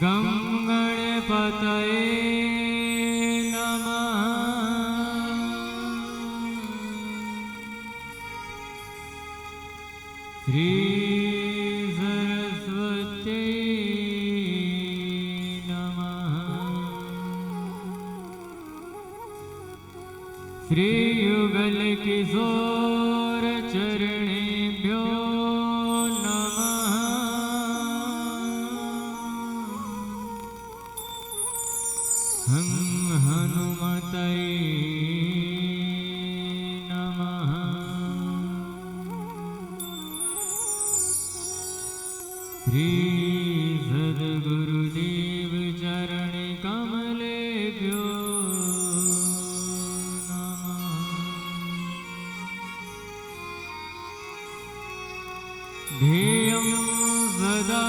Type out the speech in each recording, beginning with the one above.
गं गणपतये नमः। श्री सरस्वती नमः। श्री युगल किशोर चरणेभ्यो नमः। हं हनुमतये नमः। श्री सद्गुरुदेव चरण कमलेभ्यो नमः। ध्येयं सदा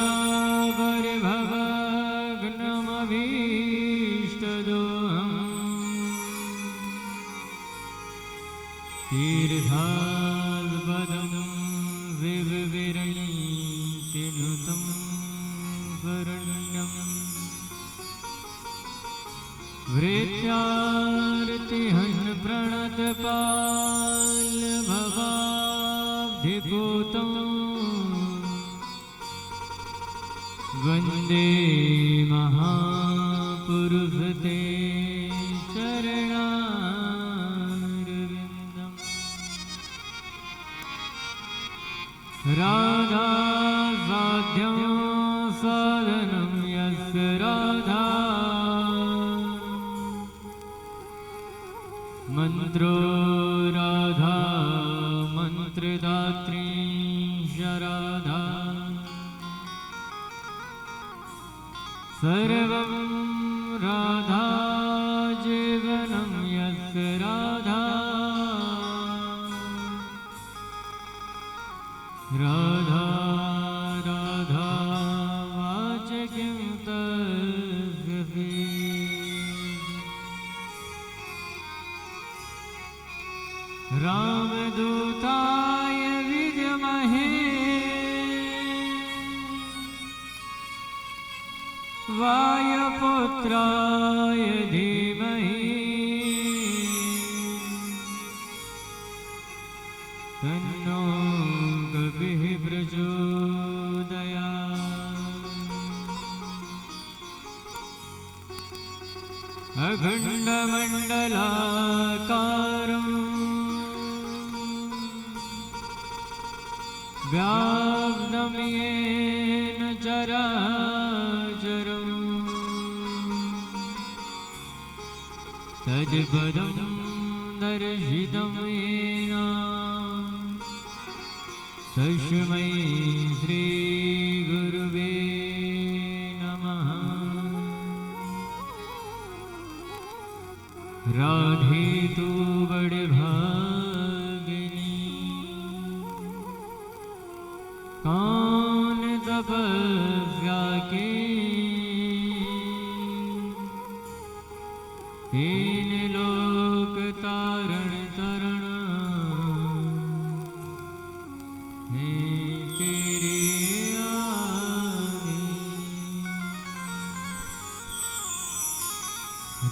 परिभवग्नमभीष्टदोहम् तीर्थास्पदं विविरणीतिनुतं शरण्यम् वृत्यार्तिहन् प्रणतपालभवाब्धिभूतम् वन्दे महापुरुषते चरणारविन्दम्। राधा साध्यं साधनं यस्य राधा मन्त्रो राधा मन्त्रदात्री राधा सर्वं राधा जीवनं यस्य राधा राधा राधा वाचकीं तस्य रामदूताय विद्महे वायुपुत्राय धीमहि तन्नो कपिः प्रचोदयात्। अखण्डमण्डलाकारम् व्याप्तं येन चराचरम् तत्पदं दर्शितं येन तस्मै श्रीगुरुवे नमः। राधे तू बड़भागिनी कौन तपस्या के तीन लोक तारण तरण है तेरे आगे।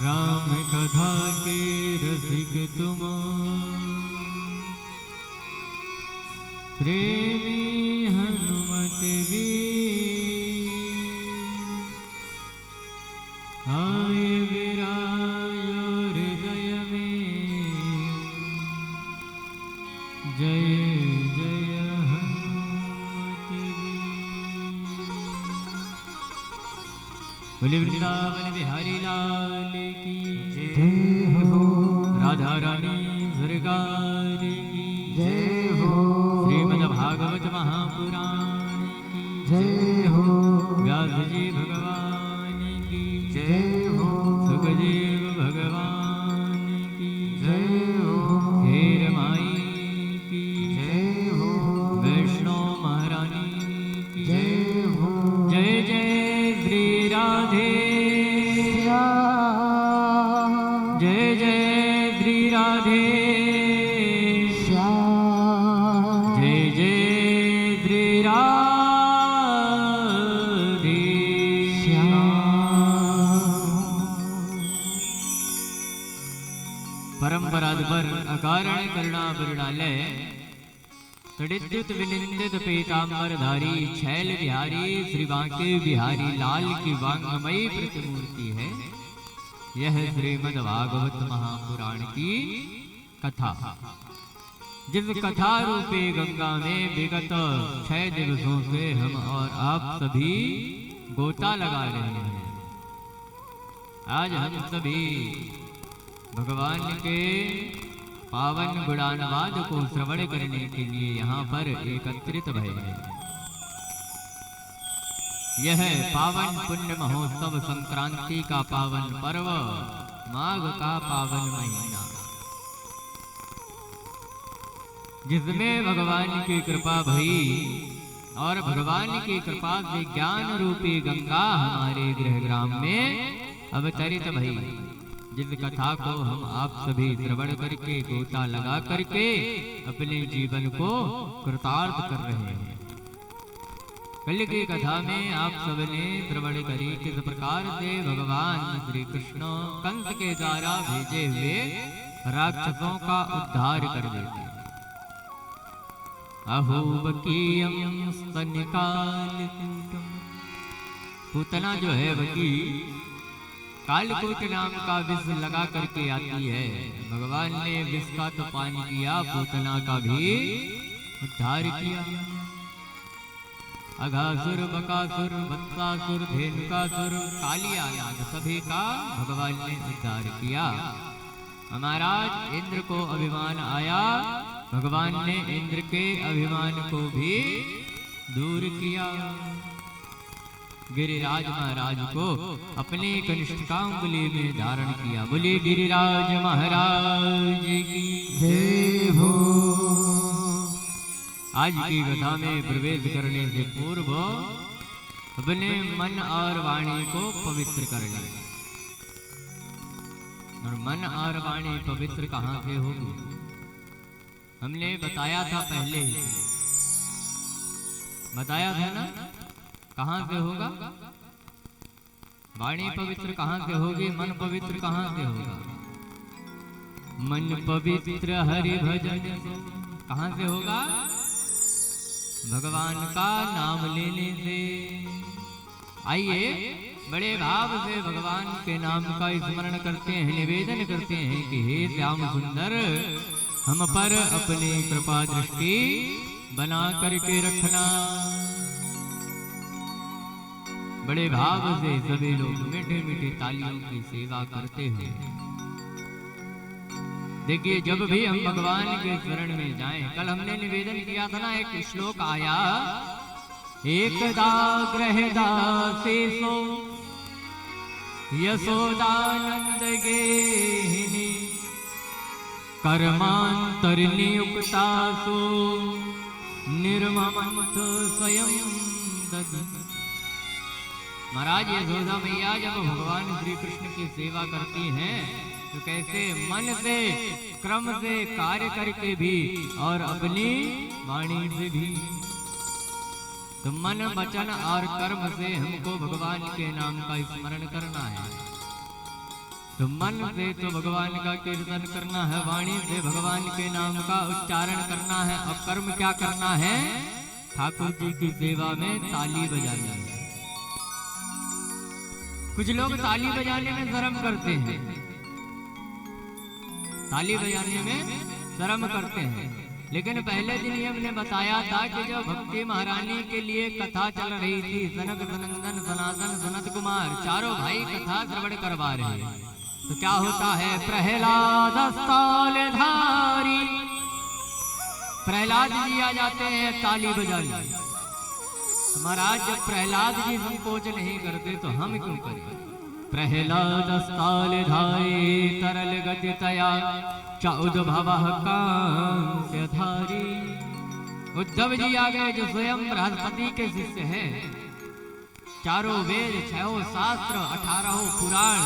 राम कथा के रसिक तुम प्रेमी हनुमत वीर आय विरायो हृदय में जय जय हनुमत वीर। बोले वृंदावन बिहारी लाल की जय हो। राधा रानी सरकार की जय हो। श्रीमद्भागवत महापुराण की जय हो। व्यास जी भगवान की जय हो। सुखदेव भगवान की जय हो। हेर माई की जय हो। वैष्णो महारानी की जय हो। जय जय श्री राधे जय जय श्री राधे जय जय श्री राधे श्याम। परंपराद पर अकारण करुणा वरुणालय तड़िद्युत विनिंदित पीतांबर धारी छैल बिहारी श्री बांके बिहारी लाल की वांगमयी प्रतिमूर्ति है। यह श्रीमद् भागवत महापुराण की कथा, जिस कथा रूपी गंगा में विगत 6 दिवसों से हम और आप सभी गोता लगा रहे हैं। आज हम सभी भगवान के पावन गुणानुवाद को श्रवण करने के लिए यहाँ पर एकत्रित भए हैं। यह पावन पुण्य महोत्सव संक्रांति का पावन पर्व, माघ का पावन महीना, जिसमें भगवान की कृपा भई और भगवान की कृपा से ज्ञान रूपी गंगा हमारे गृह ग्राम में अवतरित भई, जिस कथा को हम आप सभी श्रवण करके गोता लगा करके अपने जीवन को कृतार्थ कर रहे हैं। कल की कथा में आप सबने श्रवण करी किस प्रकार से भगवान श्री कृष्ण कंस के द्वारा भेजे हुए राक्षसों का उद्धार कर देते। अहोबकीयं स्तनिकालकूटम, पूतना जो है बकी कालकूट नाम का विष लगा करके आती है। भगवान ने विष का तो पान किया, पूतना का भी उद्धार किया। अघासुर, बकासुर, वत्सासुर, धेनुकासुर, कालिया आदि सभी का भगवान ने उद्धार किया। महाराज इंद्र को अभिमान आया, भगवान ने इंद्र के अभिमान को भी दूर किया। गिरिराज महाराज को अपने कनिष्ठकांगुली में धारण किया। बोले गिरिराज महाराज की जय हो। आज की कथा में प्रवेश करने से पूर्व अपने मन और वाणी को पवित्र कर ले। और मन और वाणी पवित्र कहाँ से होगी? हमने बताया था, पहले ही बताया था ना, कहाँ से होगा? वाणी पवित्र कहाँ से होगी? मन पवित्र कहाँ से होगा? मन पवित्र हरि भजन कहाँ से होगा? भगवान का नाम लेने से। आइए बड़े भाव से भगवान के नाम का स्मरण करते हैं, निवेदन करते हैं कि हे श्याम सुंदर, हम पर अपनी कृपा दृष्टि बना करके रखना। बड़े भाव से सभी लोग मीठे मीठे तालियों की सेवा करते हैं। देखिए, जब भी हम भगवान के शरण में जाएं, कल हमने निवेदन किया था ना, एक श्लोक आया, एकदा गृहदासेसो यशोदानंद गेहिनी कर्मांतरनियुक्तासो निर्ममंत स्वयं दधि। महाराज यशोदा मैया जब भगवान श्री कृष्ण की सेवा करती हैं तो कैसे मन से, क्रम से कार्य करके भी और अपनी वाणी से भी, तो मन, वचन और कर्म से हमको भगवान के नाम का स्मरण करना है। तो मन से तो भगवान का कीर्तन करना है, वाणी से भगवान के नाम का उच्चारण करना है, और कर्म क्या करना है? ठाकुर जी की सेवा में ताली बजाना है। कुछ लोग ताली बजाने में शर्म करते हैं, ताली बजाने में शर्म करते हैं, लेकिन पहले दिन ही हमने बताया था कि जब भक्ति महारानी के लिए कथा चल रही थी, सनक, सनंदन, सनातन, सनत कुमार चारों भाई कथा श्रवण करवा रहे हैं, तो क्या होता है? प्रहलाद स्थालधारी, प्रहलाद जी आ जाते हैं ताली बजाने। महाराज जब प्रहलाद जी संकोच नहीं करते तो हम क्यों करें? प्रहलाद स्थालधारी तरल गतितया च उद्भवः कांस्यधारी। उद्धव जी आ गए जो स्वयं बृहस्पति के शिष्य हैं। चारों वेद, 6 शास्त्र, 18 पुराण,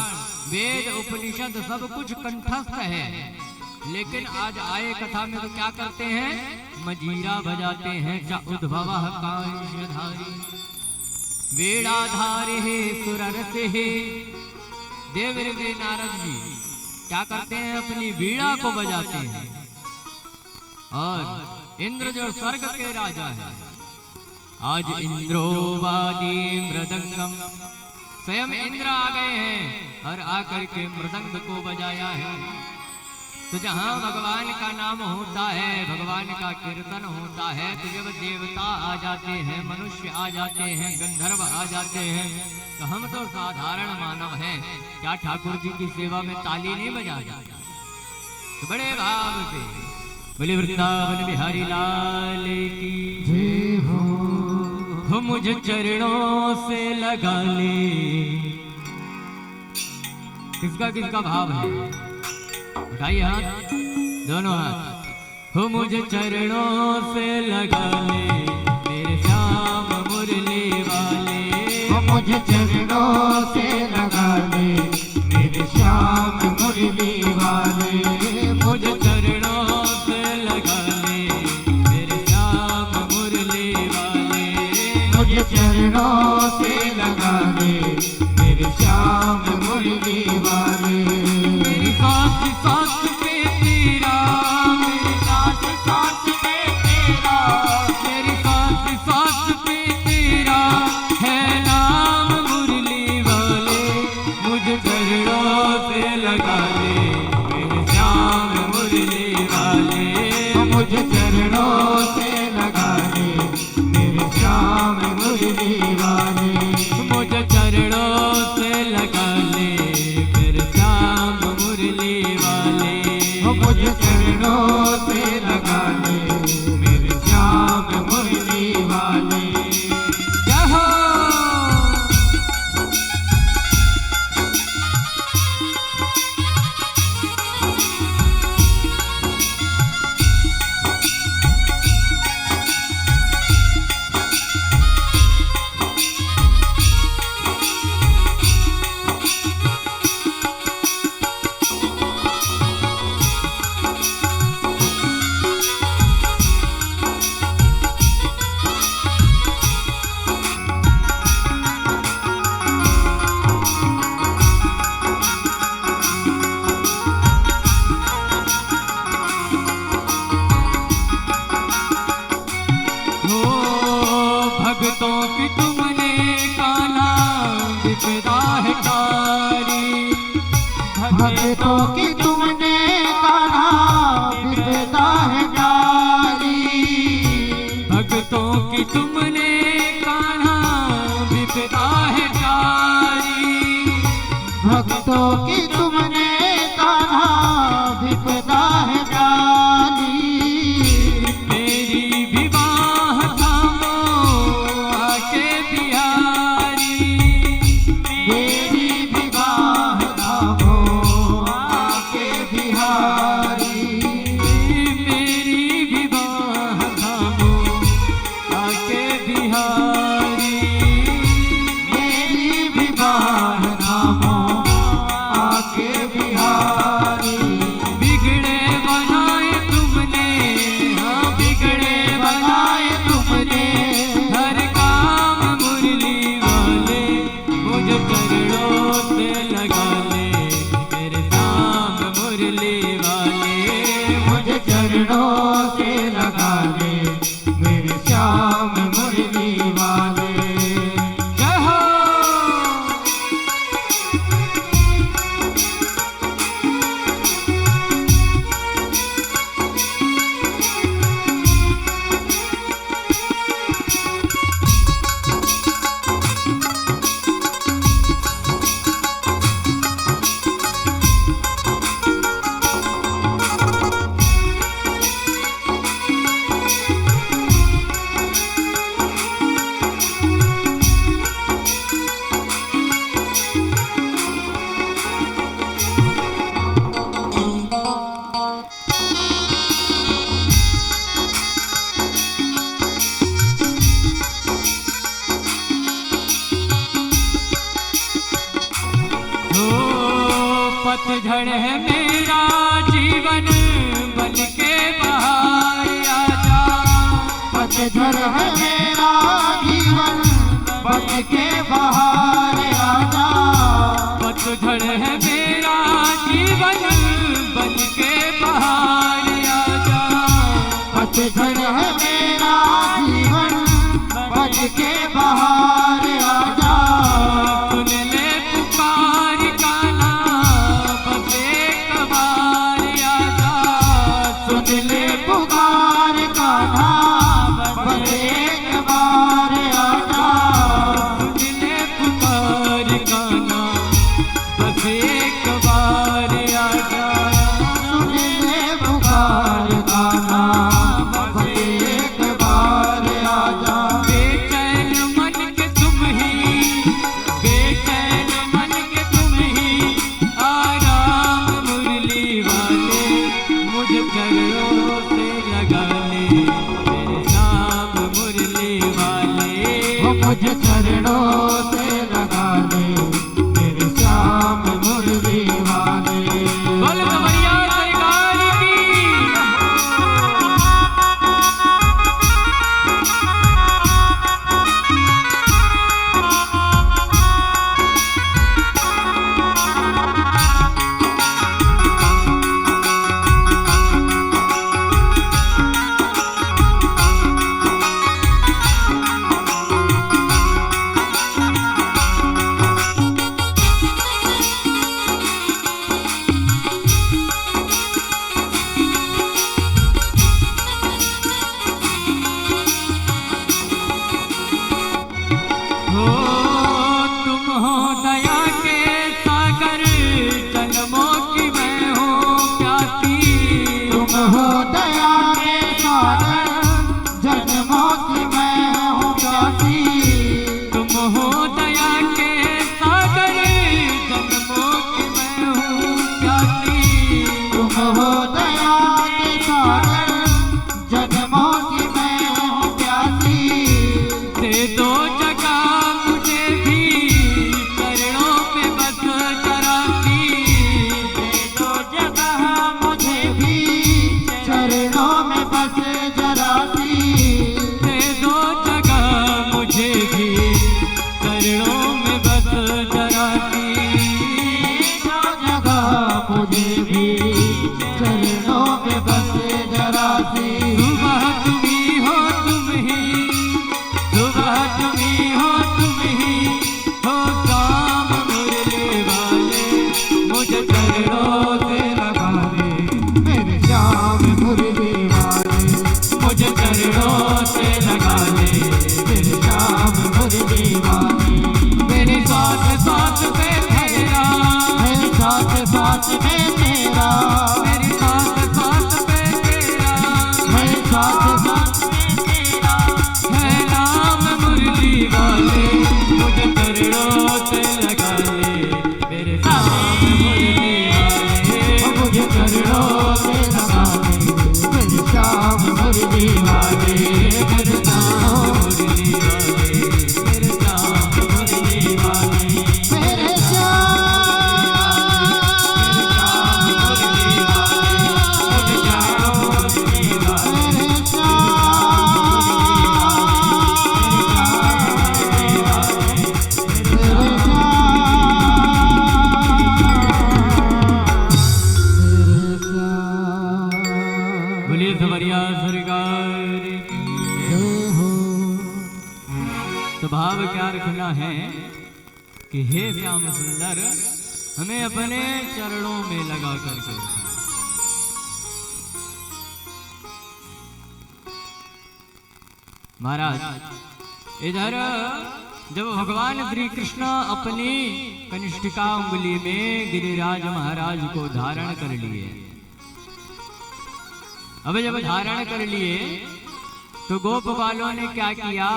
वेद उपनिषद सब कुछ कंठस्थ है, लेकिन आज आए कथा में तो क्या करते हैं? मजीरा बजाते हैं। च उद्भवः कांस्यधारी वेणाधारे सुररसे। देव ऋषि नारद जी क्या करते हैं, अपनी वीणा को बजाते हैं। और इंद्र जो स्वर्ग के राजा है, आज इंद्रो वादी मृदंगम, स्वयं इंद्र आ गए हैं और आकर के मृदंग को बजाया है। तो जहाँ भगवान का नाम होता है, भगवान का कीर्तन होता है, तो जब देवता आ जाते हैं, मनुष्य आ जाते हैं, गंधर्व आ जाते हैं, तो हम तो साधारण मानव हैं, क्या ठाकुर जी की सेवा में ताली नहीं बजा जाता? तो बड़े भाव से बोले वृंदावन बिहारी लाल की जय हो मुझे चरणों से लगा ले। किसका किसका भाव है? उठाइए हाथ, दोनों हाथ। हो मुझे चरणों से लगा ले मेरे श्याम मुरली वाले, हो मुझे चरणों से लगा ले मेरे श्याम मुरली वाले, मुझे चरणों से लगा ले मेरे श्याम मुरली वाले, मुझे चरणों से लगा ले मेरे श्याम मुरली वाले। सांस सांस पे तेरा, मेरी सांस सांस पे तेरा, मेरी सांस सांस पे तेरा है नाम मुरली वाले, मुझे चरणों से लगा ले मेरे श्याम मुरली वाले, मुझे चरणों से लगा ले मेरे श्याम मुरली वाले, मुझे चरणों से लगा ले मेरे श्याम मुरली वाले, मुझे चरणों से लगा ले मेरे श्याम मुरली वाले। जय हो। भक्तों की तुमने काना विपदा है कारी, भक्तों की तुमने कान्हा विपदा है कारी, भक्तों की तुमने कान्हा विपदा है कारी, भक्तों की तुमने कान्हा विपदा है कारी, मेरी विवाह थामो आके बिहारी, मेरी विवाह धामो आके बिहारी, मेरी विवाह थामो आके बिहारी, मेरी विवाह धामो आके बिहारी, बिगड़े बनाए तुमने, हाँ बिगड़े बनाए तुमने, हर काम मुरली वाले, मुझे चरणों से लगा ले मेरे श्याम मुरली वाले, मुझे चरणों से लगा ले मेरे श्याम मुरली वाले। जय हो। पतझड़ है मेरा जीवन बन के बाहर आजा, पतझड़ है मेरा जीवन बन के बाहर आजा, पतझड़ है मेरा जीवन जड़ है मेरा जीवन, बच के बाहर आजा। सुन ले पुकार कान्हा, बस एक बार आजा। सुन ले पुकार कान्हा, बस एक बार आजा। सुन ले पुकार कान्हा, बस एक बार आजा। सुन ले पुकार कान्हा, बस एक बार आजा। बेचैन मन के तुम ही, बेचैन मन के तुम ही, आराम मुरली वाले, मुझ चरणों से लगा ले मेरे नाम मुरली वाले। वो मुझे चरणों से लगा ले मेरे श्याम मुरली वाले। बोल कवरिया सरकार की। हो तुम हो दया के सागर, जन्मों की मैं हूँ प्यासी। तुम हो दया के सागर, जन्मों की मैं हूँ प्यासी। तुम हो दया के सागर, जन्मों की मैं हूँ प्यासी। तुम हो दया के सागर, जन्मों की मैं हूँ प्यासी। दे दो जगह मुझे भी, चरणों पे बस जरा सी। दे दो जगह मुझे भी, चरणों में बस जरा सी। दे दो जगह मुझे भी, चरणों में बस जरा सी। दो जगह मुझे भी, चरणों में बस जरा सी। सुबह तुम्ही हो तुम ही, सुबह तुम्ही हो तुम ही, हो काम मुरली वाले, मुझे चरणों से लगा ले मेरे श्याम मुरली वाले। मुझे चरणों से लगा ले मेरे श्याम मुरली वाले। मेरे साथ साथ में तेरा, मेरे साथ साथ में तेरा, मेरे साथ साथ में तेरा, मेरे साथ साथ में तेरा। है नाम मुरली वाले, मुझे चरणों से लगा ले मेरे नाम मुरली वाले। वो मुझे चरणों से लगा ले मेरे श्याम मुरली वाले। मेरे नाम मुरली वाले, मेरे नाम मुरली वाले। मेरे श्याम मुरली वाले, मुझे चरणों से लगा ले। मेरे श्याम मेरे श्याम। बोलिए सवरिया सरकार की। जय हो। तो भाव क्या रखना है कि हे श्याम सुंदर, हमें अपने चरणों में लगा करके रखना। महाराज इधर जब भगवान श्री कृष्ण अपनी कनिष्ठिका उंगली में गिरिराज महाराज को धारण कर लिए, अब जब धारण कर लिए तो गोप वालों ने क्या किया,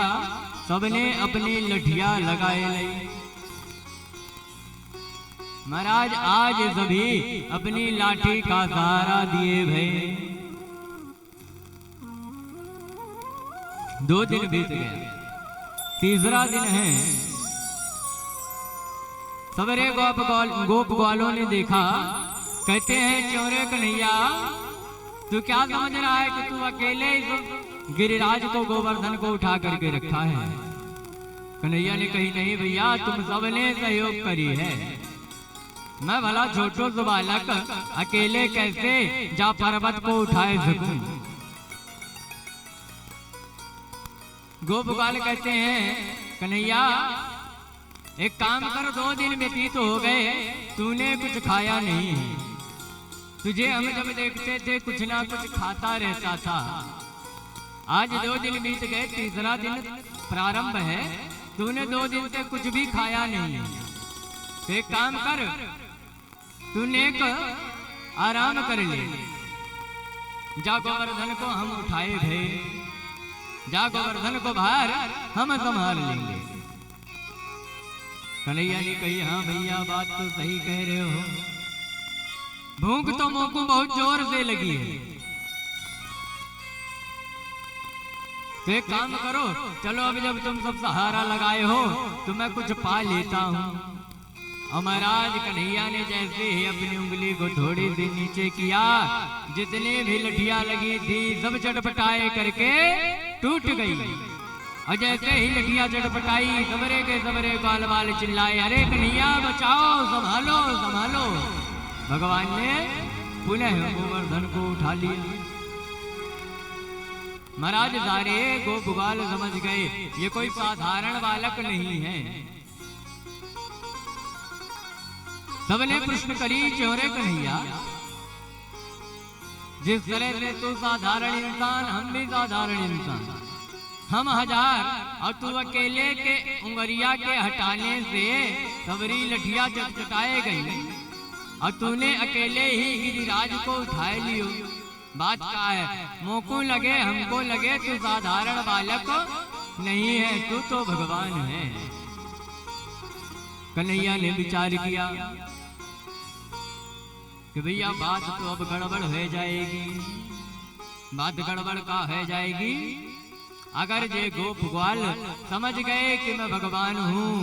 सबने अपनी लठिया लगाए ली। महाराज आज सभी अपनी लाठी का सहारा दिए भाई। 2 दिन बीत गए, तीसरा दिन है। सवेरे गोप ग्वालों ने देखा, कहते हैं चोरे कन्हैया तू क्या समझ रहा है कि तू अकेले इस गिरिराज को गोवर्धन को उठा करके रखा है। कन्हैया ने कही नहीं भैया, तुम सबने सहयोग करी है, मैं भला छोटो सा बालक अकेले कैसे जा पर्वत को उठाए सकूं। गोप ग्वाल कहते हैं कन्हैया एक काम कर, 2 दिन व्यतीत हो गए, तूने कुछ खाया नहीं है। तुझे हम जब देखते थे कुछ ना कुछ खाता रहता था। आज 2 दिन बीत गए, तीसरा दिन प्रारंभ है, तूने 2 दिन से कुछ भी खाया नहीं है। तो एक काम कर, तूने एक आराम कर ले, जा गोवर्धन को हम उठाए भे, जा गोवर्धन को भार हम संभाल लेंगे। कन्हैया ने कही हाँ भैया बात तो सही कह रहे हो, भूख तो मोको बहुत जोर से लगी है। तो एक काम करो, चलो अभी जब तुम सब सहारा लगाए हो तो मैं कुछ पा लेता हूँ। और महाराज कन्हैया ने जैसे ही अपनी उंगली को थोड़ी सी नीचे किया, जितने भी लठियां लगी थी सब चटपटाए करके टूट गई। और जैसे ही लठियां चटपटाई, सबरे के सबरे ग्वाल वाल चिल्लाए, अरे कन्हैया बचाओ, संभालो संभालो। भगवान ने पुनः गोवर्धन को उठा लिया। महाराज सारे गोप ग्वाल समझ गए ये कोई साधारण बालक नहीं है। सबने प्रश्न करी, चोरे कन्हैया जिस तरह से तू साधारण इंसान, हम भी साधारण इंसान, हम 1000 और तू अकेले के उंगरिया के हटाने से सबरी लठिया चटचटाए गई और तूने अकेले ही गिरिराज को उठाए लियो। बात क्या है, मोको लगे हमको लगे तू साधारण बालक नहीं है, तू तो भगवान है। कन्हैया ने विचार किया कि भैया बात तो अब गड़बड़ हो जाएगी। बात गड़बड़ का है जाएगी, अगर ये गोप ग्वाल समझ गए कि मैं भगवान हूँ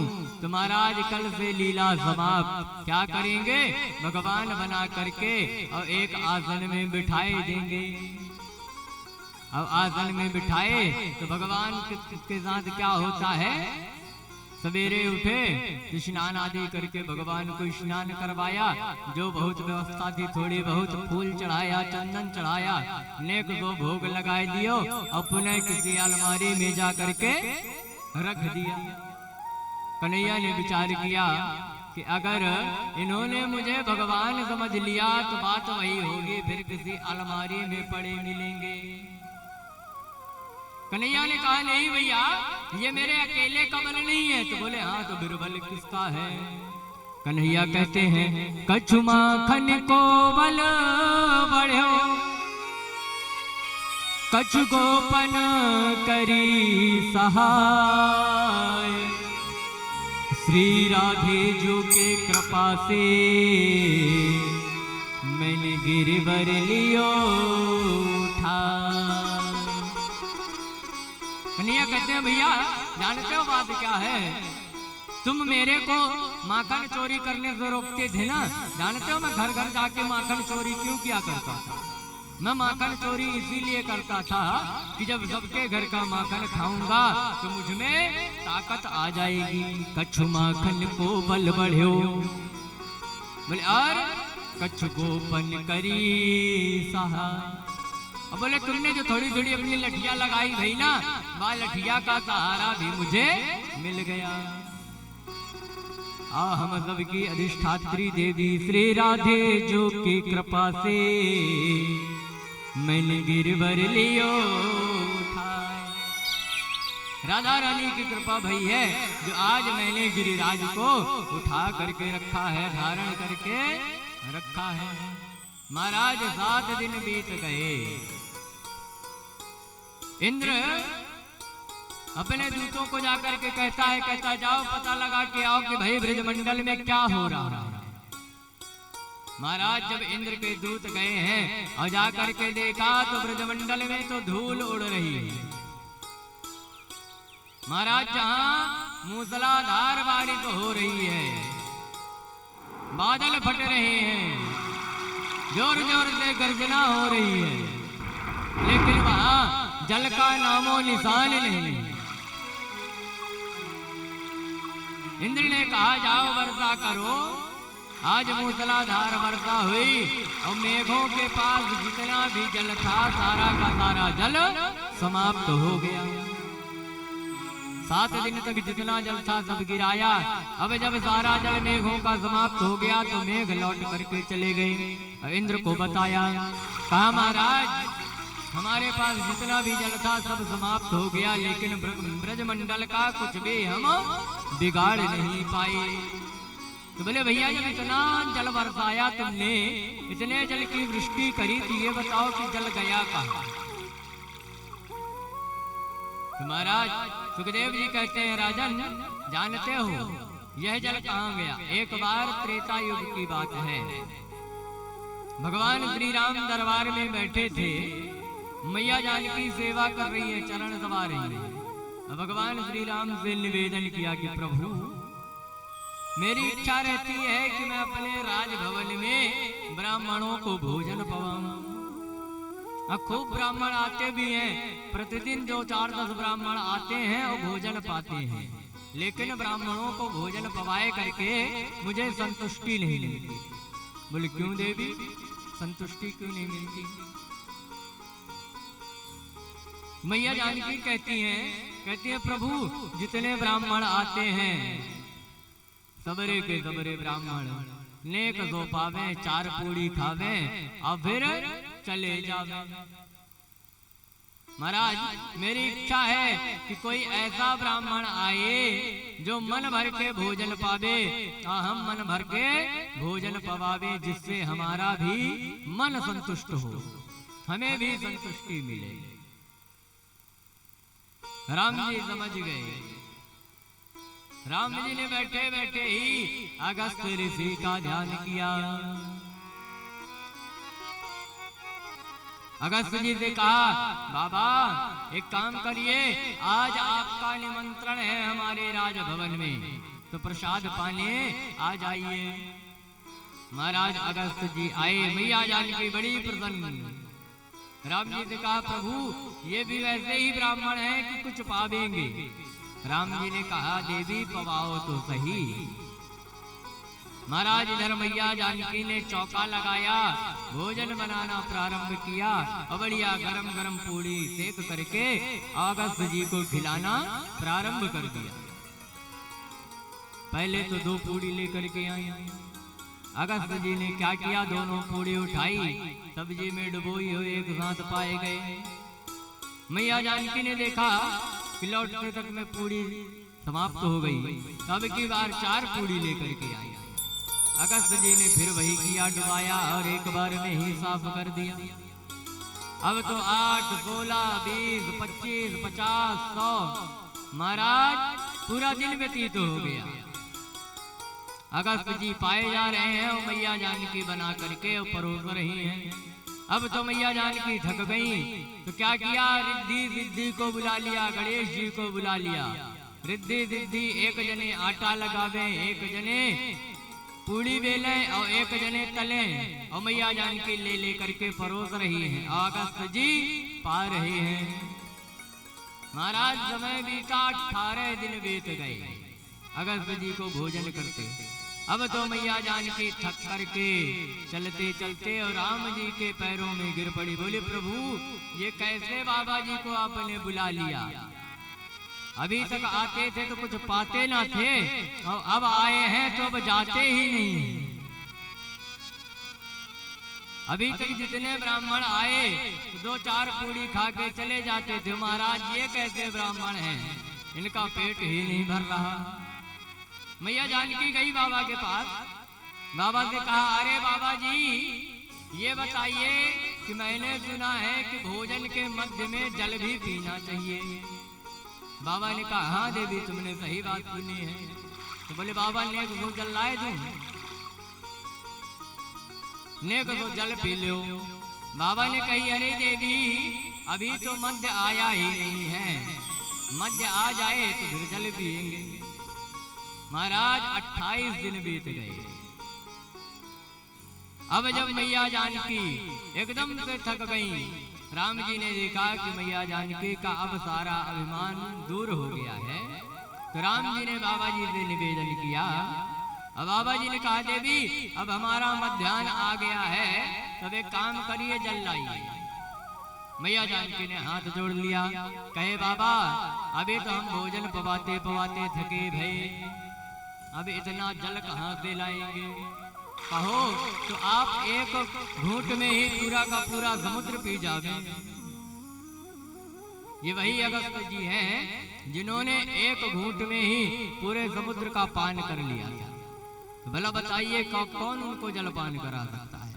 तो महाराज कल से लीला समाप्त। क्या करेंगे, भगवान बना करके और एक आसन में बिठाए देंगे। अब आसन में बिठाए तो भगवान के साथ क्या होता है, सवेरे उठे स्नान आदि करके भगवान को स्नान करवाया, जो बहुत व्यवस्था थी थोड़ी बहुत फूल चढ़ाया, चंदन चढ़ाया, नेक को भोग लगाए दियो और पुनः किसी अलमारी में जा करके रख दिया। कन्हैया ने विचार किया कि अगर इन्होंने मुझे भगवान समझ लिया तो बात वही होगी, फिर किसी अलमारी में पड़े मिलेंगे। कन्हैया ने कहा नहीं भैया ये मेरे अकेले का बल नहीं है। तो बोले हाँ तो बिरबल किसका है। कन्हैया कहते हैं कछु माखन को बल बढ़ो, कछु गोपन करी सहाय, श्री राधे जो के कृपा से मैंने गिरवर लियो उठा। कन्हैया कहते हैं भैया जानते हो बात क्या है, तुम मेरे को माखन चोरी करने से रोकते थे ना। जानते हो मैं घर घर जाके माखन चोरी क्यों किया करता था। मैं माखन चोरी इसीलिए करता था कि जब सबके घर का माखन खाऊंगा तो मुझ में ताकत आ जाएगी। कछु माखन को बल बढ़ो, बोले और कछु गोपन करी सहाय। अब बोले तुमने जो थोड़ी थोड़ी अपनी लठिया लगाई गई ना, वह लठिया का सहारा भी मुझे मिल गया। हम सबकी अधिष्ठात्री देवी श्री राधे जो की कृपा से मैंने गिरवर लियो उठाए। राधा रानी की कृपा भई है जो आज मैंने गिरिराज को उठा करके रखा है, धारण करके रखा है। महाराज 7 दिन बीत गए। इंद्र अपने दूतों को जाकर के कहता है, कहता जाओ पता लगा के आओ कि भाई ब्रजमंडल में क्या हो रहा है। महाराज जब इंद्र के दूत गए हैं और जाकर के देखा तो ब्रजमंडल में तो धूल उड़ रही है। महाराज जहां मूसलाधार बारिश हो रही है, बादल फट रहे हैं, जोर जोर से गर्जना हो रही है, लेकिन वहां जल का नामो निशान नहीं। इंद्र ने कहा जाओ वर्षा करो। आज मूसलाधार वर्षा हुई और मेघों के पास जितना भी जल था सारा का सारा जल समाप्त हो गया। 7 दिन तक जितना जल था सब गिराया। अब जब सारा जल मेघों का समाप्त हो गया तो मेघ लौट करके चले गए। इंद्र को बताया, कहा महाराज हमारे पास जितना भी जल था सब समाप्त हो गया, लेकिन ब्रजमंडल का कुछ भी हम बिगाड़ नहीं पाए। तो बोले भैया जब इतना जल बरसाया तुमने, इतने जल की वृष्टि करी थी, ये बताओ कि जल गया कहाँ? तो महाराज सुखदेव जी कहते हैं, राजन जानते हो यह जल कहाँ गया? एक बार त्रेता युग की बात है। भगवान श्री राम दरबार में बैठे थे, मैया जानकी सेवा कर रही है, चरण दबा रही है। भगवान श्री राम से निवेदन किया कि प्रभु मेरी इच्छा रहती है कि मैं अपने राजभवन में ब्राह्मणों को भोजन पवाऊं। खूब ब्राह्मण आते भी हैं, प्रतिदिन जो 4-10 ब्राह्मण आते हैं और भोजन पाते हैं, लेकिन ब्राह्मणों को भोजन पवाए करके मुझे संतुष्टि नहीं मिलती। बोले क्यों देवी, संतुष्टि क्यों नहीं मिलती? मैया जानकी कहती हैं प्रभु जितने ब्राह्मण आते हैं सबरे के सबरे ब्राह्मण नेक सो पावे, 4 पूड़ी खावे और फिर चले जावे। महाराज मेरी इच्छा है कि कोई ऐसा ब्राह्मण आए जो मन भर के भोजन पावे और हम मन भर के भोजन पवावे, जिससे हमारा भी मन संतुष्ट हो, हमें भी संतुष्टि मिले। राम जी समझ गए। राम जी ने बैठे बैठे ही अगस्त्य ऋषि का ध्यान किया। अगस्त्य जी से कहा, बाबा एक काम करिए, आज आपका निमंत्रण है हमारे राजभवन में, तो प्रसाद पाने आ जाइए। महाराज अगस्त्य जी आए, मैया जानकी बड़ी प्रसन्न। राम जी से कहा, प्रभु ये भी वैसे ही ब्राह्मण हैं कि कुछ पावेंगे? राम जी ने कहा, देवी पवाओ तो सही। महाराज इधर मैया जानकी ने चौका लगाया, भोजन बनाना प्रारंभ किया और बढ़िया गरम गरम पूड़ी सेक करके अगस्त्य जी को खिलाना प्रारंभ कर दिया। पहले तो 2 पूड़ी लेकर के आई। अगस्त्य जी ने क्या किया, दोनों पूड़ी उठाई, सब्जी में डुबोई हुई एक साथ पाए गए। मैया जानकी ने देखा कि लौटने तक में पूड़ी समाप्त हो गई, तब की बार 4 पूड़ी लेकर के आई। अगस्त्य जी ने फिर वही किया, डुबाया और एक बार में ही साफ कर दिया। अब तो 8, 16, 20, 25, 50, 100 महाराज पूरा दिन व्यतीत हो गया। अगस्त्य जी पाए जा रहे हैं और मैया जानकी बना करके और परोस रही हैं। अब तो मैया जानकी थक गई, तो क्या किया, रिद्धि सिद्धि को बुला लिया, गणेश जी को बुला लिया। रिद्धि सिद्धि एक जने आटा लगावे, एक जने पूड़ी बेले और एक जने तले, और मैया जानकी ले ले करके परोस रही हैं। अगस्त्य जी पा रहे हैं। महाराज समय बीता, 18 दिन बीत गए अगस्त्य जी को भोजन करते। अब तो मैया जानकी थक करके चलते चलते और राम जी के पैरों में गिर पड़ी। बोले प्रभु ये कैसे बाबा जी को आपने बुला लिया? अभी तक आते थे तो कुछ पाते ना थे, और अब आए हैं तो अब जाते ही नहीं। अभी तक जितने ब्राह्मण आए 2-4 पूड़ी खा के चले जाते थे। महाराज ये कैसे ब्राह्मण हैं, इनका पेट ही नहीं भर रहा। मैया जानकी गई बाबा के पास, बाबा से कहा, अरे बाबा जी ये बताइए कि मैंने सुना है कि भोजन के मध्य में जल भी पीना चाहिए। बाबा ने कहा, हाँ देवी तुमने सही बात सुनी है। तो बोले बाबा नेक को जल लाए दूं, नेक को जल पी लो। बाबा ने कही, अरे देवी अभी तो मध्य आया ही नहीं है, मध्य आ जाए तो फिर जल पिएंगे। महाराज 28 दिन बीत गए। अब जब मैया जानकी एकदम से थक गई, राम जी ने देखा कि मैया जानकी का अब सारा अभिमान दूर हो गया है, तो राम जी ने बाबा जी से निवेदन किया। अब बाबा जी ने कहा, देवी अब हमारा मध्याह्न आ गया है, तब एक काम करिए जल लाइए। मैया जानकी ने हाथ जोड़ लिया, कहे बाबा अभी तो हम भोजन पवाते पवाते थके भई, अब इतना जल कहाँ से लाएंगे। कहो तो आप एक घूंट में ही पूरा का पूरा समुद्र पी जावे। ये वही अगस्त जी हैं जिन्होंने एक घूंट में ही पूरे समुद्र का पान कर लिया था। तो भला बताइए कौन उनको जलपान करा सकता है।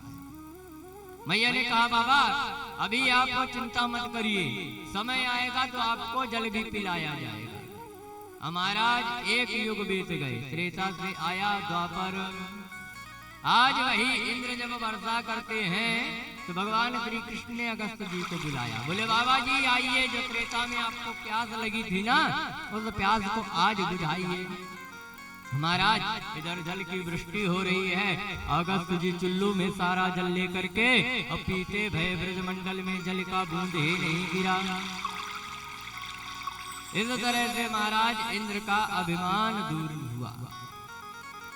मैया ने कहा बाबा अभी आप चिंता मत करिए, समय आएगा तो आपको जल भी पिलाया जाएगा। महाराज एक युग बीत गए, त्रेता से आया द्वापर। आज वही इंद्र जब वर्षा करते हैं तो भगवान श्री कृष्ण ने अगस्त जी को बुलाया, बोले बाबा जी आइए, जो त्रेता में आपको प्यास लगी थी ना उस प्यास को आज बुझाइए। महाराज इधर जल की वृष्टि हो रही है, अगस्त जी चुल्लू में सारा जल लेकर के अब पीते भय ब्रजमंडल में जल का बूंद ही नहीं गिरा। इस तरह से महाराज इंद्र का अभिमान दूर हुआ।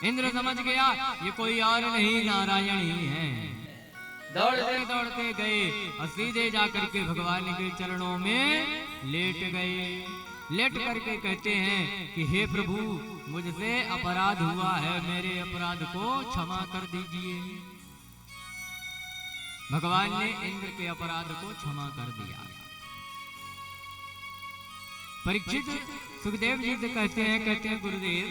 इंद्र समझ गया ये कोई और नहीं नारायण ही है। दौड़ते दौड़ते गए और सीधे जाकर के भगवान के चरणों में लेट गए। लेट करके कहते हैं कि हे प्रभु मुझसे अपराध हुआ है, मेरे अपराध को क्षमा कर दीजिए। भगवान ने इंद्र के अपराध को क्षमा कर दिया। परीक्षित सुखदेव जी से कहते हैं गुरुदेव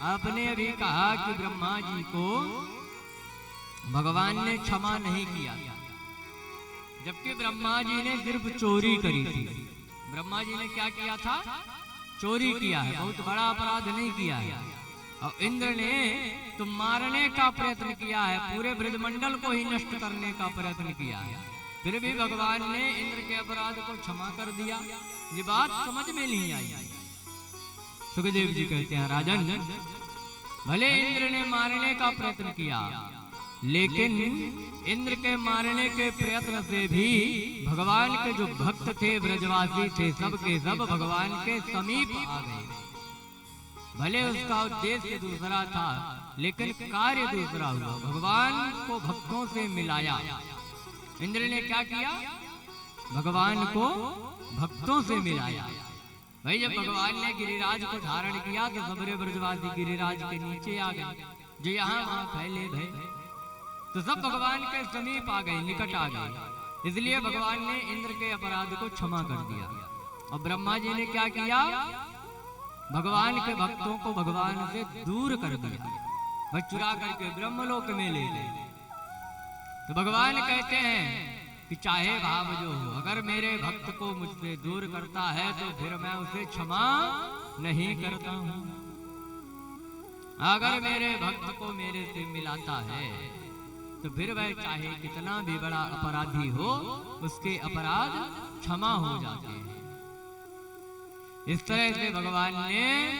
आपने अभी कहा कि ब्रह्मा जी को भगवान ने क्षमा नहीं किया, जबकि ब्रह्मा जी ने सिर्फ चोरी करी थी। ब्रह्मा जी ने क्या किया था? चोरी किया है, बहुत बड़ा अपराध नहीं किया है। और इंद्र ने तो मारने का प्रयत्न किया है, पूरे ब्रजमंडल को ही नष्ट करने का प्रयत्न किया है। फिर भी भगवान ने इंद्र के अपराध को क्षमा कर दिया। ये बात समझ में नहीं आई। सुखदेव जी कहते हैं राजन भले इंद्र ने मारने का प्रयत्न किया, लेकिन इंद्र के मारने के प्रयत्न से भी भगवान के जो भक्त थे ब्रजवासी थे सब के सब भगवान के समीप आ गए। भले उसका उद्देश्य दूसरा था लेकिन कार्य दूसरा हुआ, भगवान को भक्तों से मिलाया। इंद्र ने क्या किया? भगवान को भक्तों से मिलाया। भाई जब भगवान ने गिरिराज को धारण किया तो सबरे ब्रजवासी गिरिराज के नीचे आ गए, जो यहाँ वहां फैले भय, तो सब भगवान के समीप आ गए, निकट आ गए। इसलिए भगवान ने इंद्र के अपराध को क्षमा कर दिया। और ब्रह्मा जी ने क्या किया? भगवान के भक्तों को भगवान से दूर कर दिया, वह चुरा करके ब्रह्मलोक में ले गए। तो भगवान कहते हैं कि चाहे भाव जो हो, अगर मेरे भक्त को मुझसे दूर करता है तो फिर मैं उसे क्षमा नहीं करता हूं। अगर मेरे भक्त को मेरे से मिलाता है तो फिर वह चाहे कितना भी बड़ा अपराधी हो उसके अपराध क्षमा हो जाते हैं। इस तरह से भगवान ने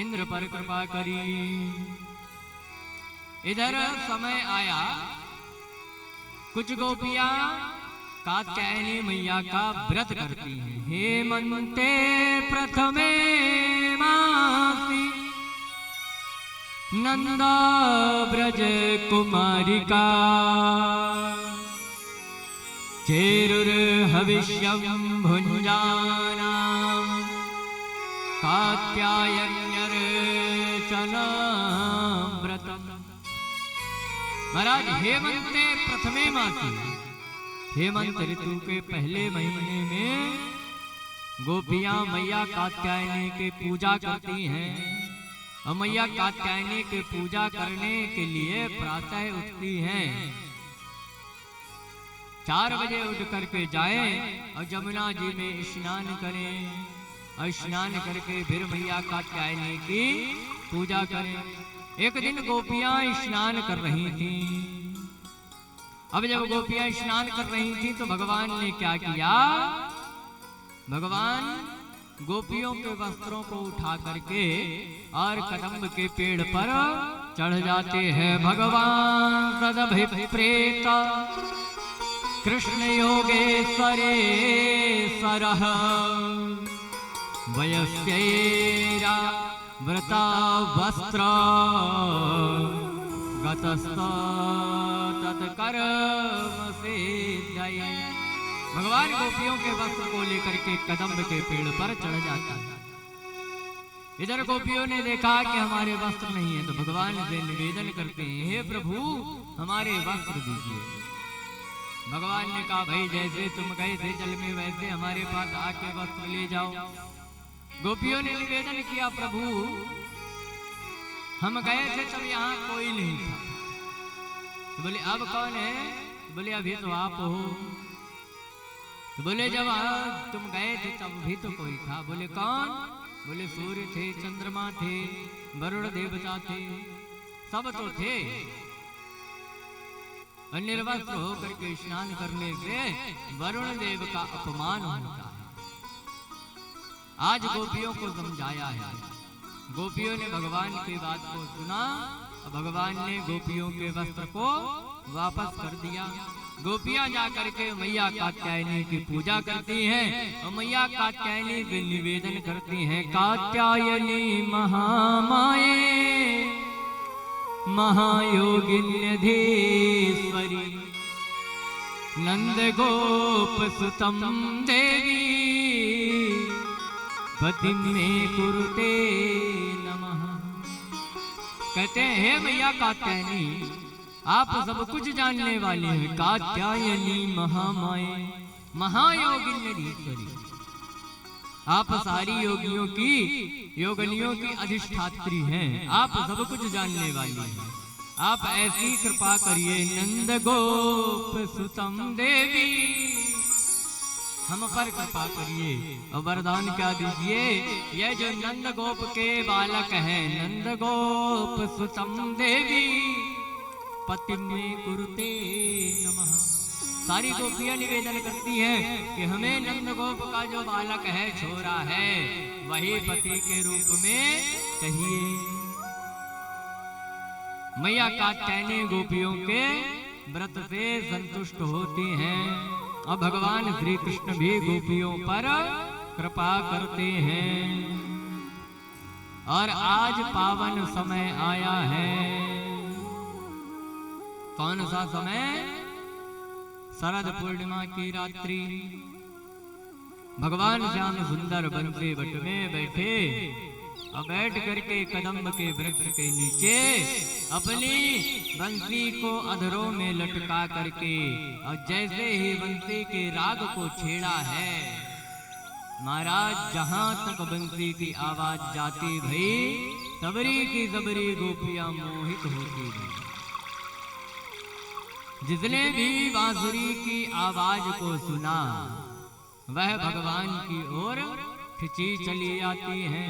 इंद्र पर कृपा करी। इधर समय आया, कुछ गोपियां कात्यायनी मैया का व्रत करती हैं। हेमंते प्रथमे मासी नंदा ब्रज कुमारिका चेरुर हविष्यं भुञ्जानां कात्यायन्यर्चनाव्रतम्। महाराज हेमंते प्रथमे मासी, हेमंत ऋतु के पहले महीने में गोपियां मैया कात्यायनी की पूजा करती हैं। और मैया कात्यायनी की पूजा करने के लिए प्रातः उठती हैं। 4 बजे उठ करके जाएं और जमुना जी में स्नान करें और स्नान करके फिर मैया कात्यायनी की पूजा करें। एक दिन गोपियां स्नान कर रही थी। अब जब गोपियां स्नान कर रही थी तो भगवान ने क्या किया? भगवान गोपियों के वस्त्रों को उठा करके और कदम्ब के पेड़ पर चढ़ जाते हैं। भगवान तदभिप्रेत कृष्ण योगेश्वरेश्वरः वयस्यैरा व्रता वस्त्र गतस्त तत्कर्म सिद्धये। भगवान गोपियों के वस्त्र को लेकर के कदम्ब के पेड़ पर चढ़ जाता है। इधर गोपियों ने देखा कि हमारे वस्त्र नहीं है, तो भगवान से निवेदन करते हैं, हे प्रभु हमारे वस्त्र दीजिए। भगवान ने कहा, भाई जैसे तुम गए थे जल में वैसे हमारे पास आके वस्त्र ले जाओ। गोपियों ने निवेदन किया, प्रभु हम गए थे तब यहाँ कोई नहीं था। तो बोले अब कौन है? तो बोले अभी तो आप हो। तो बोले जब तुम गए थे तब भी तो कोई था। बोले कौन? बोले सूर्य थे, चंद्रमा थे, वरुण देवता थे, सब तो थे। और निर्वस्त्र होकर के स्नान करने से वरुण देव का अपमान होता है। आज गोपियों को समझाया है। गोपियों ने भगवान की बात को सुना और भगवान ने गोपियों के वस्त्र को वापस कर दिया। गोपियां जाकर के मैया कात्यायनी की पूजा करती हैं और मैया कात्यायनी से निवेदन करती हैं, कात्यायनी महामाये महायोगिन्यधीश्वरी नंद गोप सुतम देवी पति में कुरुते नमः। कहते हैं मैया कात्यायनी आप सब कुछ जानने वाले हैं। कात्यायनी महामाये महायोगिन्यधीश्वरी, आप सारी योगियों की योगनियों की अधिष्ठात्री हैं। आप सब कुछ जानने वाली हैं। आप ऐसी कृपा करिए नंद गोप सुतम देवी, हम पर कृपा करिए और वरदान क्या दीजिए। ये जो नंद गोप के बालक हैं, नंद गोप सुतम देवी पति में कुरुते नमः। सारी गोपियां निवेदन करती हैं कि हमें नंद गोप का जो बालक है, छोरा है, वही पति के रूप में चाहिए। मैया कात्यायनी गोपियों के व्रत से संतुष्ट होती हैं और भगवान श्री कृष्ण भी गोपियों पर कृपा करते हैं। और आज पावन समय आया है। कौन सा समय? शरद पूर्णिमा की रात्रि। भगवान श्याम सुंदर बंसी वट में बैठे और बैठ करके कदम्ब के वृक्ष के नीचे अपनी बंसी को अधरों में लटका करके और जैसे ही बंसी के राग को छेड़ा है, महाराज जहां तक बंसी की आवाज जाती भई, सबरी की सबरी गोपियां मोहित होती गई। जिसने भी बांसुरी की आवाज को सुना वह भगवान की ओर खिंची चली आती है।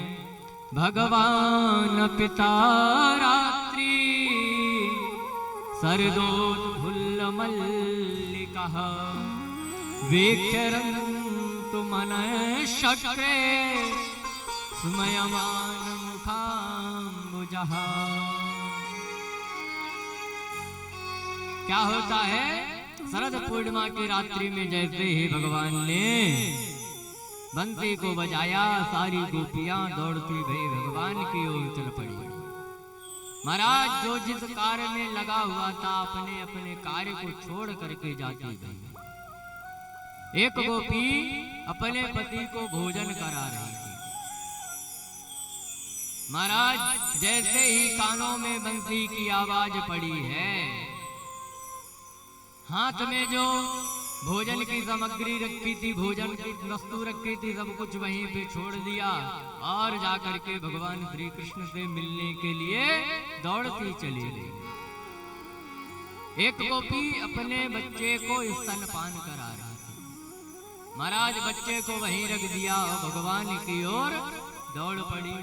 भगवान पिता रात्रि सरदोत्फुल्ल मल्लिकः वीक्षरन्तु मनः शक्रे स्मयमान मुखाम्बुजः। क्या होता है? शरद पूर्णिमा की रात्रि में जैसे ही भगवान ने बंसी को बजाया, सारी गोपियां दौड़ती भई भगवान की ओर चल पड़ी। महाराज जो जिस कार्य में लगा हुआ था, अपने अपने कार्य को छोड़ करके जाती गई। एक गोपी अपने पति को भोजन करा रही थी। महाराज जैसे ही कानों में बंसी की आवाज पड़ी है, हाथ में जो भोजन की सामग्री रखी थी, भोजन की वस्तु रखी थी, सब कुछ वहीं पे छोड़ दिया और जाकर के भगवान श्री कृष्ण से मिलने के लिए दौड़ती चली गई। एक गोपी अपने बच्चे को स्तनपान करा रही थी। महाराज बच्चे को वहीं रख दिया और भगवान की ओर दौड़ पड़ी।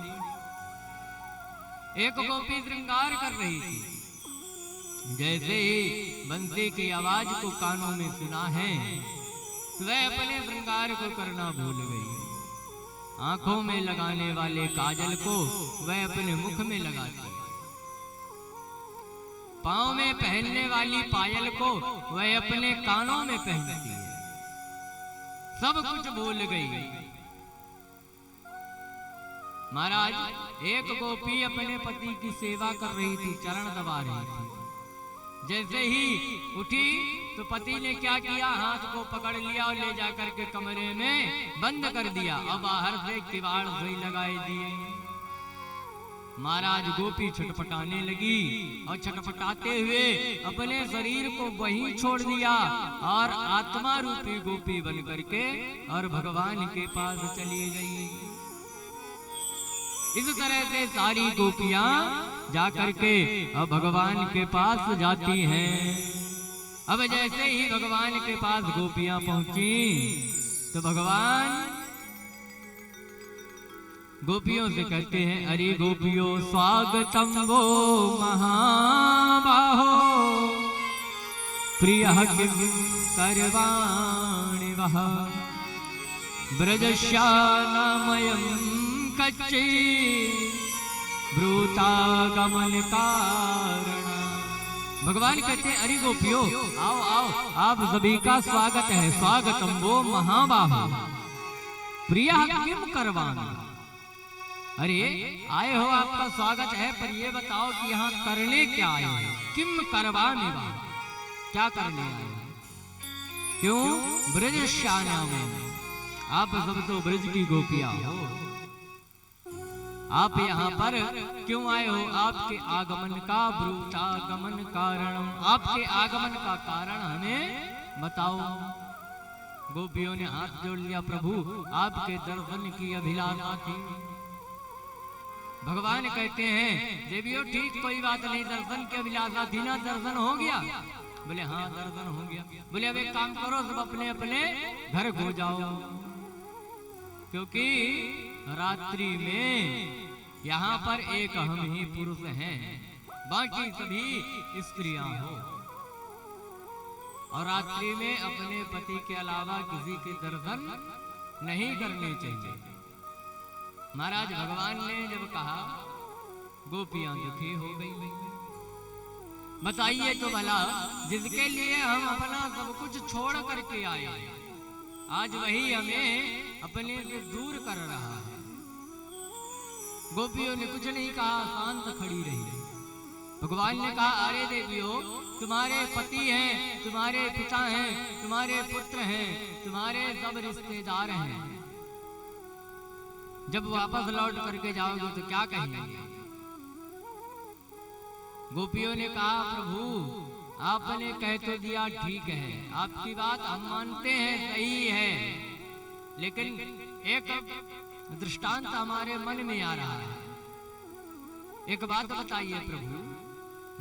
एक गोपी श्रृंगार कर रही थी। जैसे ही बंसी की आवाज को कानों में सुना है, वह अपने श्रृंगार को करना भूल गई। आंखों में लगाने वाले काजल को वह अपने मुख में लगाती, पांव में पहनने वाली पायल को वह अपने कानों में पहनती है। सब कुछ भूल गई। महाराज एक गोपी अपने पति की सेवा कर रही थी, चरण दबा रही थी। जैसे ही उठी तो पति ने क्या किया, हाथ को पकड़ लिया और ले जाकर के कमरे में बंद कर दिया और बाहर से किवाड़ से लगाए दिए। महाराज गोपी छटपटाने लगी और छटपटाते हुए अपने शरीर को वहीं छोड़ दिया और आत्मा रूपी गोपी बन करके और भगवान के पास चली गई। इस तरह से सारी गोपियां जाकर के अब भगवान के पास जाती हैं। अब जैसे ही भगवान के पास गोपियां पहुंची तो भगवान गोपियों से कहते हैं, अरे गोपियों स्वागतम वो महाबाहो प्रियः किं करवाणि वः ब्रजश्यामयं कच्चे ब्रूतागमन कारण। भगवान कहते हैं, अरे गोपियों आओ आओ, आप सभी का स्वागत है। स्वागतम वो महाबाहो प्रियः किं करवाणि। अरे आए हो, आपका स्वागत है, पर ये बताओ कि यहाँ करने क्या आए हो? किम करवाने वाले, क्या करने आए हो? क्यों? ब्रज श्याम, आप सब तो ब्रज की गोपियां हो, आप यहाँ पर क्यों आए हो? आपके आगमन का ब्रूतागमन कारण, आपके आगमन का कारण हमें बताओ। गोपियों ने हाथ जोड़ लिया, प्रभु आपके दर्शन की अभिलाषा थी। भगवान कहते हैं, देवियों ठीक कोई बात नहीं, दर्शन की अभिलाषा थी ना, दर्शन हो गया? बोले हाँ दर्शन हो गया। बोले अब एक काम करो, सब अपने अपने घर को जाओ, क्योंकि रात्रि में यहाँ पर एक हम ही पुरुष हैं, बाकी सभी स्त्रियां हो, और रात्रि में अपने पति के अलावा किसी के दर्शन नहीं करने चाहिए। महाराज भगवान ने जब कहा, गोपियां दुखी हो गई। बताइए तो भला, जिसके लिए हम अपना सब कुछ छोड़ करके आए, आज वही हमें अपने से दूर कर रहा है। गोपियों ने कुछ नहीं कहा, शांत खड़ी रही। भगवान ने कहा, अरे देवियों, तुम्हारे पति हैं, तुम्हारे पिता हैं, तुम्हारे पुत्र हैं, तुम्हारे सब रिश्तेदार हैं, जब वापस लौट करके जाओगे तो क्या कहेंगे? गोपियों ने कहा, प्रभु आपने कह तो दिया, ठीक है, आपकी बात हम मानते हैं, सही है, लेकिन एक दृष्टांत हमारे मन में आ रहा है। एक बात बताइए प्रभु,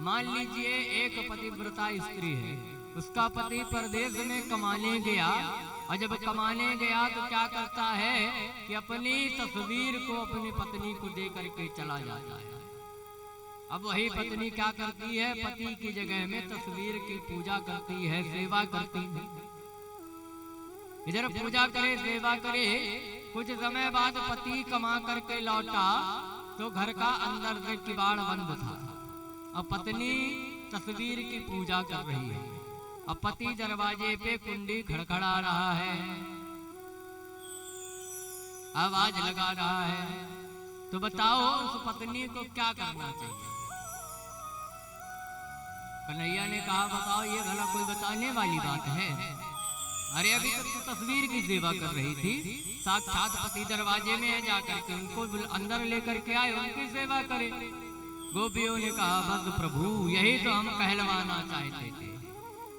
मान लीजिए एक पतिव्रता स्त्री है, उसका पति परदेश में कमाने गया, और जब कमाने गया तो क्या करता है कि अपनी तस्वीर को अपनी पत्नी को दे करके चला जाता है। अब वही पत्नी क्या करती है, पति की जगह में तस्वीर की पूजा करती है, सेवा करती है। इधर पूजा करे, सेवा करे, कुछ समय बाद पति कमा करके लौटा तो घर का अंदर से किवाड़ बंद था, और पत्नी तस्वीर की पूजा कर रही है, अब पति दरवाजे पे कुंडी खड़खड़ा रहा है, आवाज लगा रहा है। तो बताओ उस पत्नी को क्या करना चाहिए? कन्हैया ने कहा, बताओ ये भला कोई बताने वाली बात है? अरे अभी तक तो तस्वीर की सेवा कर रही थी, साक्षात पति दरवाजे में है, जाकर के उनको अंदर लेकर के आए, उनकी सेवा करे। गोपियों ने कहा, बस प्रभु यही तो हम कहलवाना चाहते थे।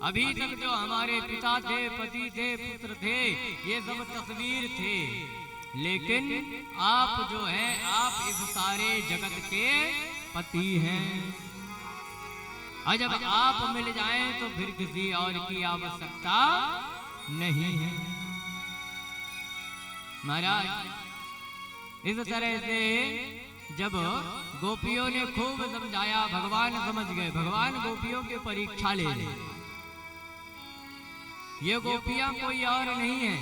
अभी तक जो हमारे पिता थे, पति थे, पुत्र थे, ये सब तस्वीर थे, लेकिन आप जो है, आप इस सारे जगत के पति हैं, और जब आप मिल जाएं तो फिर किसी और की आवश्यकता नहीं है। महाराज इस तरह से जब गोपियों ने खूब समझाया, भगवान समझ गए, भगवान गोपियों की परीक्षा ले रहे। ये गोपियां कोई और नहीं है,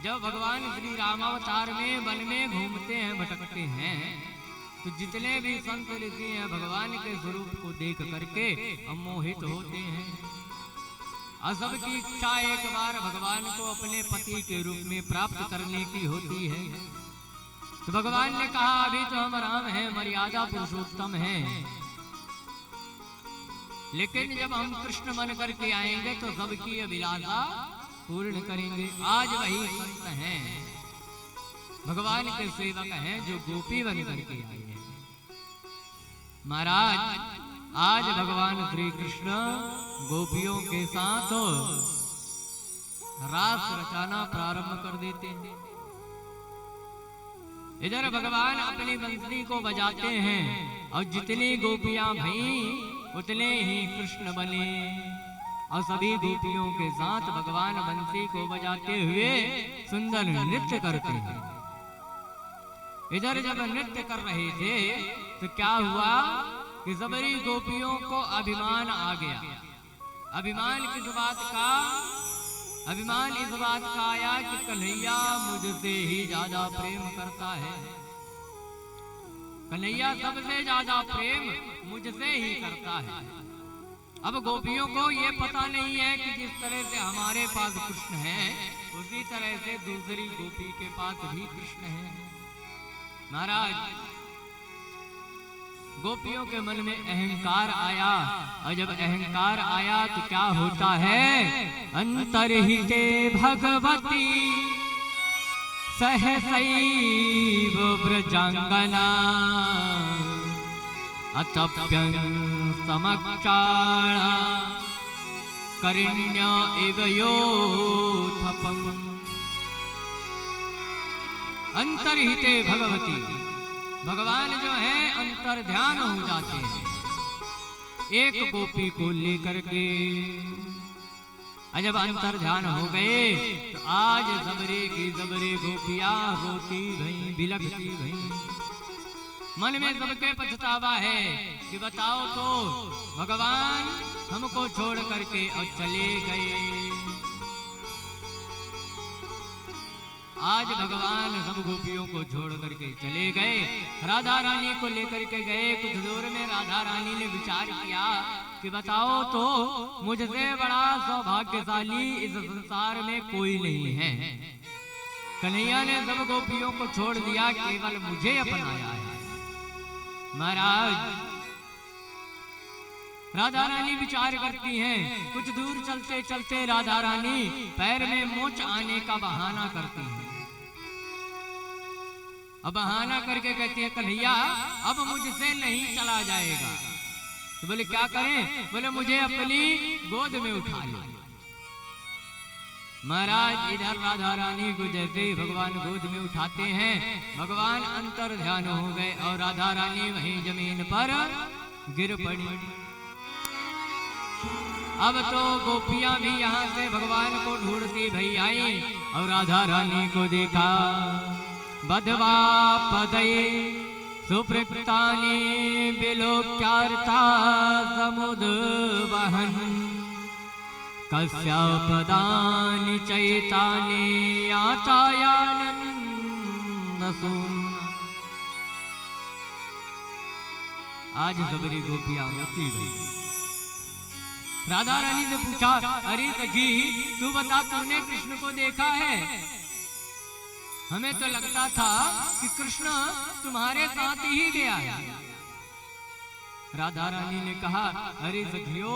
जब भगवान श्री रामावतार में वन में घूमते हैं, भटकते हैं, तो जितने भी संत ऋषि हैं भगवान के स्वरूप को देख करके मोहित होते हैं, और सबकी इच्छा एक बार भगवान को अपने पति के रूप में प्राप्त करने की होती है। तो भगवान ने कहा, अभी तो हम राम हैं, मर्यादा पुरुषोत्तम हैं, लेकिन जब हम कृष्ण बन करके आएंगे तो सबकी अभिलाषा पूर्ण करेंगे। आज वही संत हैं, भगवान के सेवक हैं, जो गोपी बन करके आए हैं। महाराज, आज भगवान श्री कृष्ण गोपियों के साथ रास रचाना प्रारंभ कर देते हैं। इधर भगवान अपनी बंसुरी को बजाते हैं और जितनी गोपियां भई उतने ही कृष्ण बने और सभी गोपियों के साथ भगवान बंसुरी को बजाते हुए सुंदर नृत्य करते हैं। इधर जब नृत्य कर रहे थे तो क्या हुआ कि सबरी गोपियों को अभिमान आ गया। अभिमान किस बात का? अभिमान इस बात का आया कि कन्हैया मुझसे ही ज्यादा प्रेम करता है, कन्हैया सबसे ज्यादा प्रेम मुझसे ही करता है। अब गोपियों को ये पता नहीं है कि जिस तरह से हमारे पास कृष्ण है उसी तरह से दूसरी गोपी के पास भी कृष्ण है। महाराज, गोपियों के मन में अहंकार आया और जब अहंकार आया तो क्या होता है? अंतर्हिते भगवती सहसैव व्रजांगना अतप्यं समक्षाणा करिण्य इव योथपम्। अंतर्हिते भगवती, भगवान जो है अंतर ध्यान हो जाते हैं एक गोपी को लेकर के। जब अंतर ध्यान हो गए तो आज सबरे की सबरे गोपियां रोती गई, बिलखती गई। मन में सबके पछतावा है कि बताओ तो भगवान हमको छोड़ करके और चले गए। आज भगवान सब गोपियों को छोड़ करके चले गए, राधा रानी को लेकर के गए। कुछ दूर में राधा रानी ने विचार किया कि बताओ तो मुझसे बड़ा सौभाग्यशाली इस संसार में कोई नहीं है। कन्हैया ने सब गोपियों को छोड़ दिया, केवल मुझे अपनाया है। महाराज, राधा रानी विचार करती हैं। कुछ दूर चलते चलते राधा रानी पैर में मोच आने का बहाना करती है। अब बहाना करके कहती है कन्हैया अब मुझसे नहीं चला जाएगा। तो बोले क्या करें? बोले मुझे अपनी गोद में उठा लो। महाराज, इधर राधा रानी को जैसे भगवान गोद में उठाते हैं भगवान अंतर ध्यान हो गए और राधा रानी वहीं जमीन पर गिर पड़ी। अब तो गोपियां भी यहाँ से भगवान को ढूंढती भई आई और राधा रानी को देखा। बधवा पदये सुप्रकृतानि विलोक्यार्था समुद्वहन् कस्यापदानि चैतानि यातायानन्दसून्। आज सबरी गोपियां रोती गई। राधा रानी ने पूछा, अरे सखी तू बता, तूने कृष्ण को देखा है? हमें तो लगता था कि कृष्ण तुम्हारे साथ ही गया है। राधा रानी ने कहा, अरे सखियो,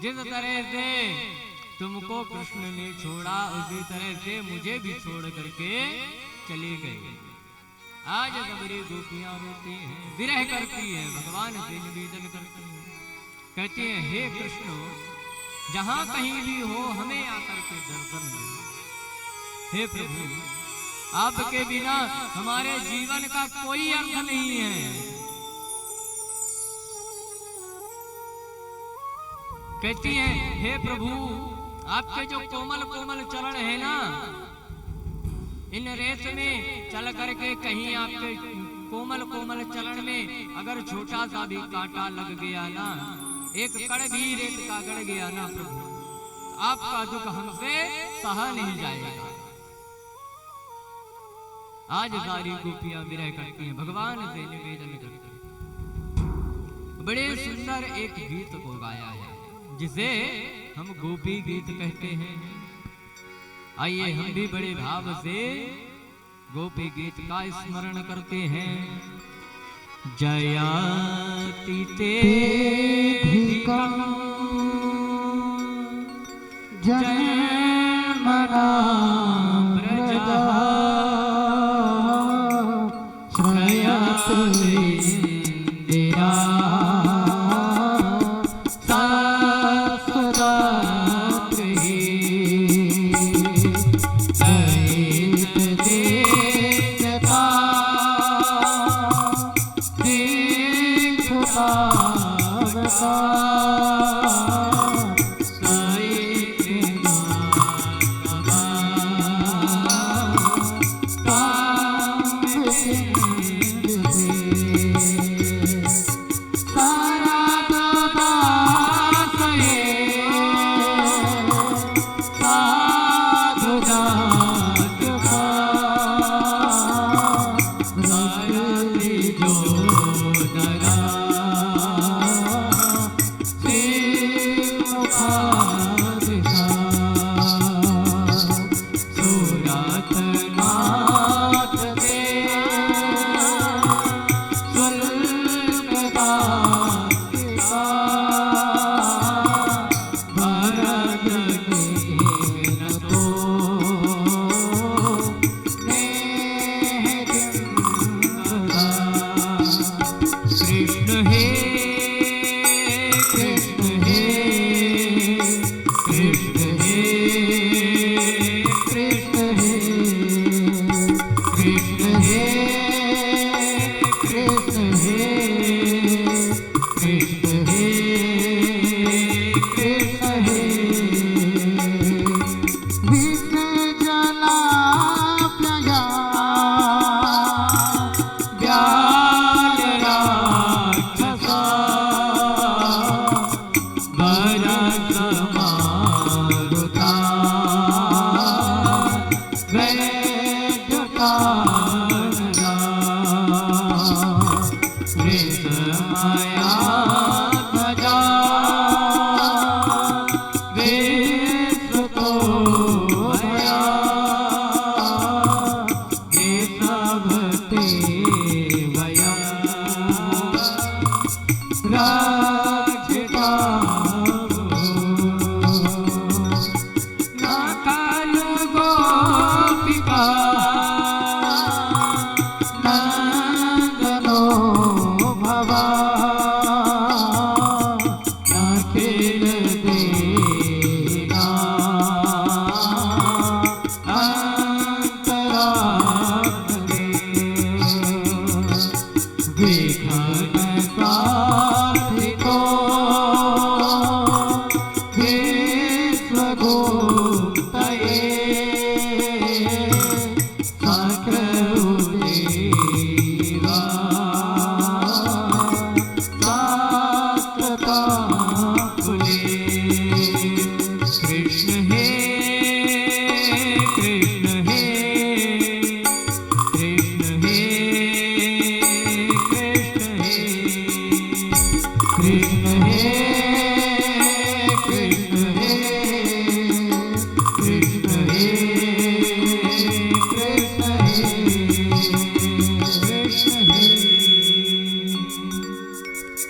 जिस तरह से तुमको कृष्ण ने छोड़ा उसी तरह से मुझे भी छोड़ करके चले गए। आज सबरी गोपियां रोती हैं, विरह करती हैं, भगवान से निवेदन करती हैं, कहती हैं हे कृष्ण जहां कहीं भी हो हमें आकर के दर्शन दो। हे प्रभु, आपके बिना हमारे जीवन का कोई अर्थ नहीं है। कहती है हे प्रभु, आपके जो कोमल कोमल चरण है ना, इन रेत में चल करके कहीं आपके कोमल कोमल चरण में अगर छोटा सा भी कांटा लग गया ना, एक कण भी रेत का गड़ गया ना प्रभु, आपका दुख हमसे सहा नहीं जाएगा। आज सारी गोपियां विरह करती हैं, भगवान से निवेदन करती हैं। बड़े सुंदर एक गीत को गाया है जिसे हम गोपी गीत कहते हैं। आइए हम भी बड़े भाव से गोपी गीत का स्मरण करते हैं। जयाति ते धिकं जन्मना व्रजः श्रयते इंदिरा शाश्वता गृहे दयित देवता दीक्षुतावता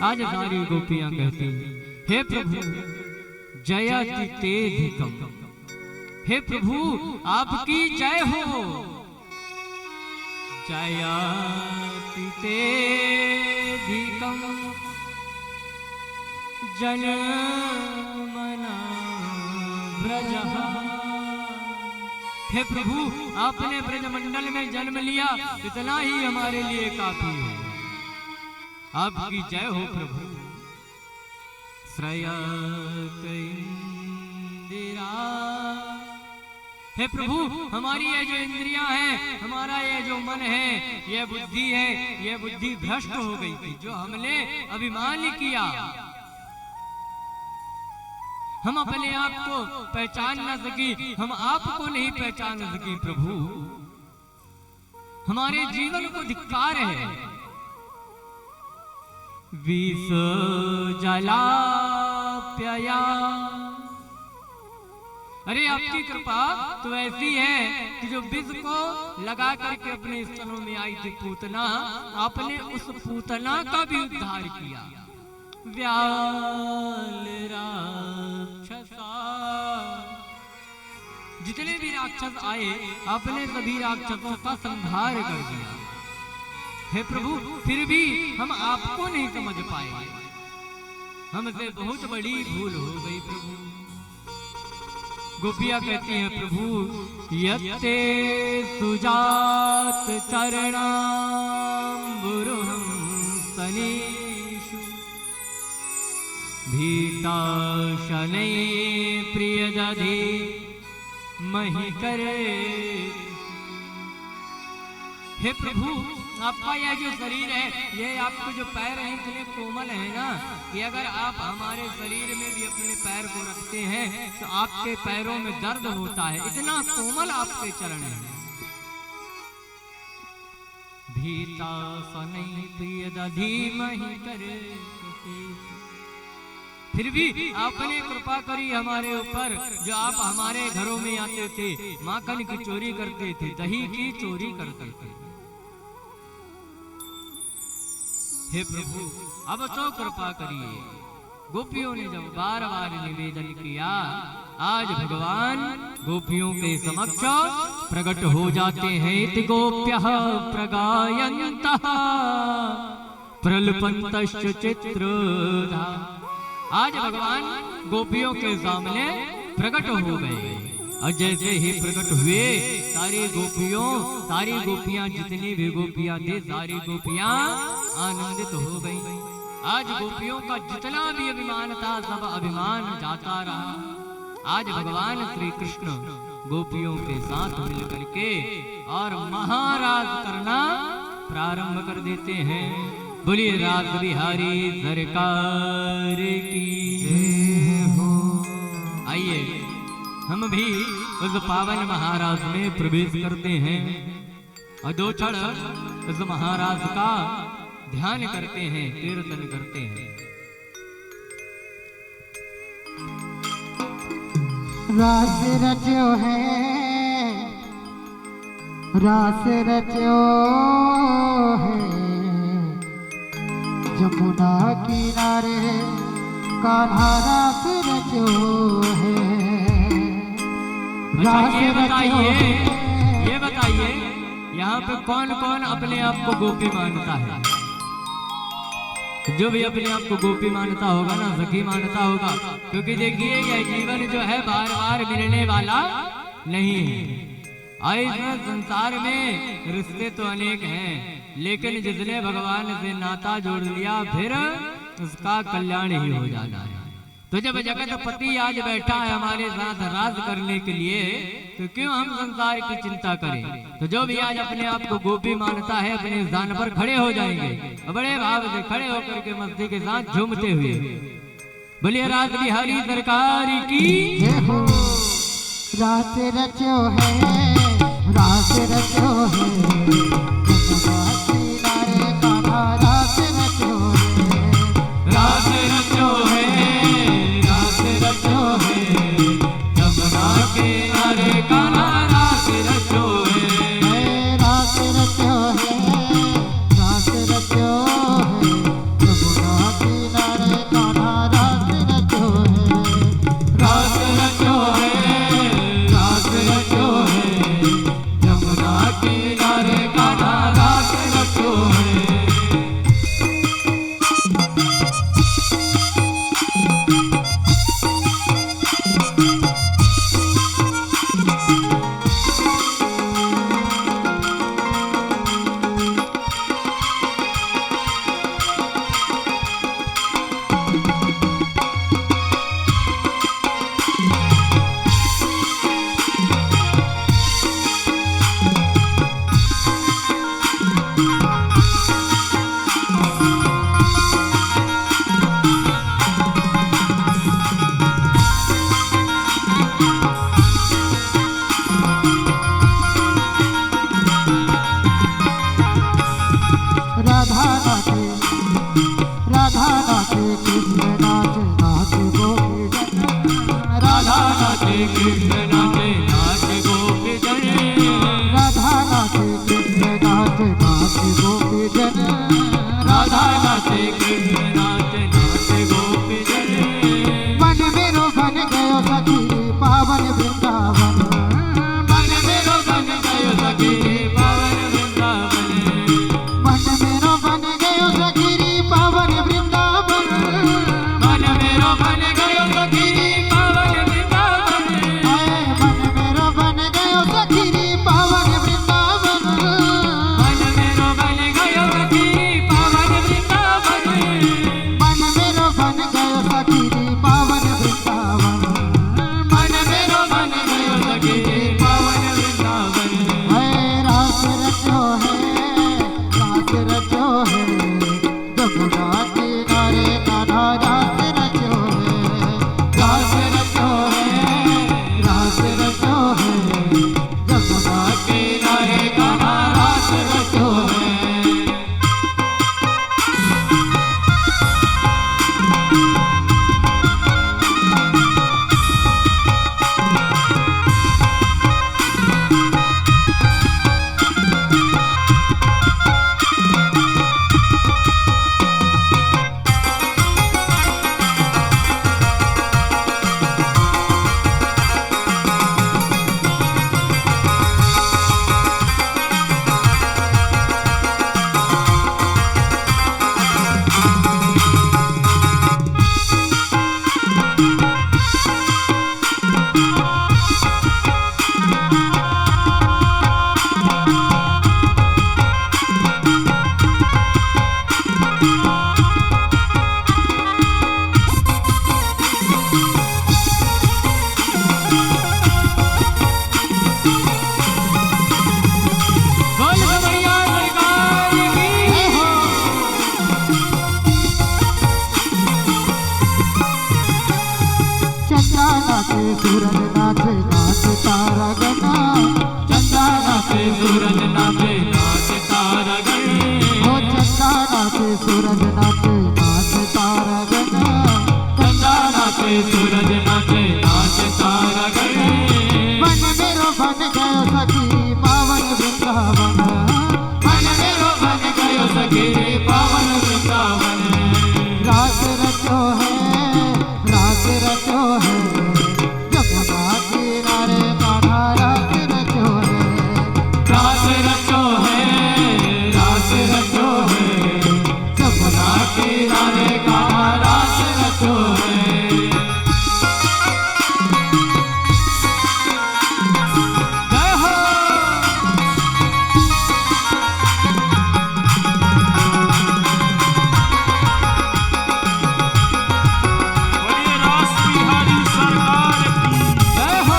आज सारी गोपियां कहती हैं, हे प्रभु जयति ते धिकम, हे प्रभु आपकी जय हो। जयति ते धिकम जनमना ब्रजः, हे प्रभु आपने ब्रजमंडल में जन्म लिया, इतना ही हमारे लिए काफी है। आपकी जय हो प्रभु। श्रयत इंदिरा, हे प्रभु हमारी ये जो इंद्रियां हैं, हमारा ये जो मन है, ये बुद्धि है, ये बुद्धि भ्रष्ट हो गई थी। जो हमने अभिमान किया, हम अपने आप को पहचान न सकी, हम आपको नहीं पहचान सकी। प्रभु हमारे जीवन को धिक्कार है। विष जलाप्यया अरे आपकी कृपा तो ऐसी है कि जो विष को लगा करके अपने स्तनों में आई थी पूतना, आपने उस पूतना का भी उद्धार किया। व्याल राक्षसा, जितने भी राक्षस आए आपने सभी राक्षसों का संहार कर दिया। हे प्रभु, फिर भी हम आपको नहीं समझ पाए, हमसे बहुत बड़ी भूल हो गई प्रभु। गोपियां कहती हैं प्रभु, यत्ते सुजात चरणाम्बुरुहं सनेषु भीता शनै प्रियदधे मही करे। हे प्रभु, आपका यह जो शरीर है, ये आपके जो पैर हैं इतने कोमल है ना कि अगर आप हमारे शरीर में भी अपने पैर को रखते हैं तो आपके पैरों में दर्द होता है, इतना कोमल आपके चरण हैं। भीता सनै प्रियदधि मही करे, फिर भी आपने कृपा करी हमारे ऊपर, जो आप हमारे घरों में आते थे, माखन की चोरी करते थे, दही की चोरी करते थे। हे प्रभु, अब तो कृपा करिए। गोपियों ने जब बार बार निवेदन किया, आज भगवान गोपियों के समक्ष प्रकट हो जाते हैं। इति गोप्यः प्रगायन्तः प्रलपन्तश्च चित्रधा। आज भगवान गोपियों के सामने प्रकट हो गए, और जैसे ही प्रकट हुए सारी गोपियां जितनी भी गोपियां थी, सारी गोपियां आनंदित हो गईं। आज गोपियों का जितना भी अभिमान था, सब अभिमान जाता रहा। आज भगवान श्री कृष्ण गोपियों के साथ मिलकर के और महाराज करना प्रारंभ कर देते हैं। बोलिए राज बिहारी सरकार की जय हो। आइए हम भी उस पावन महाराज में प्रवेश करते हैं और दो क्षण उस महाराज का ध्यान करते हैं, कीर्तन करते हैं। रास रचो है, रास रचो है, जमुना किनारे कान्हा रास रचो है। ये बताइए यहाँ पे कौन कौन अपने आप को गोपी मानता है? जो भी अपने आप को गोपी मानता होगा ना, सखी मानता होगा, क्योंकि देखिए यह जीवन जो है बार बार मिलने वाला नहीं है। इस संसार में रिश्ते तो अनेक हैं, लेकिन जिसने भगवान से नाता जोड़ लिया फिर उसका कल्याण ही हो जाना है। तो जब जगतपति आज बैठा है हमारे साथ राज करने के लिए, तो क्यों हम संसार की चिंता करें? तो जो भी आज अपने आप को गोपी मानता है, अपने स्थान पर खड़े हो जाएंगे, बड़े भाव से खड़े होकर के मस्ती के साथ झूमते हुए बोलिए राज बिहारी सरकार की जय हो। रास रचो है, रास रचो है, किनारे कान्हा रास रचो है, रास रचो है, रास रचो है, जमुना किनारे कान्हा रास रचो है, रास रचो है, रास रचो है, जमुना किनारे कान्हा रास रचो है, रास रचो है, रास रचो है, कृष्ण नाचे नाच गोपी जन राधा नाचे कृष्ण नाचे नाच गोपी जन राधा नाचे कृष्ण नाचे नाच गोपी जन मन मेरो बन गयो सखी पावन वृंदावन मन मेरो बन गयो सखी पावन वृंदावन मन मेरो बन गयो सखी पावन वृंदावन मन मेरो बन गयो सखी पावन वृंदावन मन मेरो बन गयो सखी पावन वृंदावन मन मेरो बन गयो सखी पावन वृंदावन मन मेरो बन गयो सखी पावन वृंदावन मन मेरो बन गयो सखी पावन वृंदावन रास रचो है जमुना किनारे कान्हा रास रचो है रास रचो है जमुना किनारे कान्हा रास रचो है बोल भैया सरकार की चंदा नाचे सूरज नाचे नाच तारा गना चंदा नाचे सूरज नाचे नाच तारा गण ओ चंदा नाचे सूरज नाचे नाच तारा गना चंदा नाचे सूरज नाचे नाच तारा गण मन मेरो बन गयो सखी पावन वृंदावन मन मेरो बन गयो सखी पावन वृंदावन रास रचो है जमुना किनारे कान्हा रास रचो है रास रचो है जमुना किनारे कान्हा रास रचो है जय हो बोलिए रास बिहारी सरकार की जय हो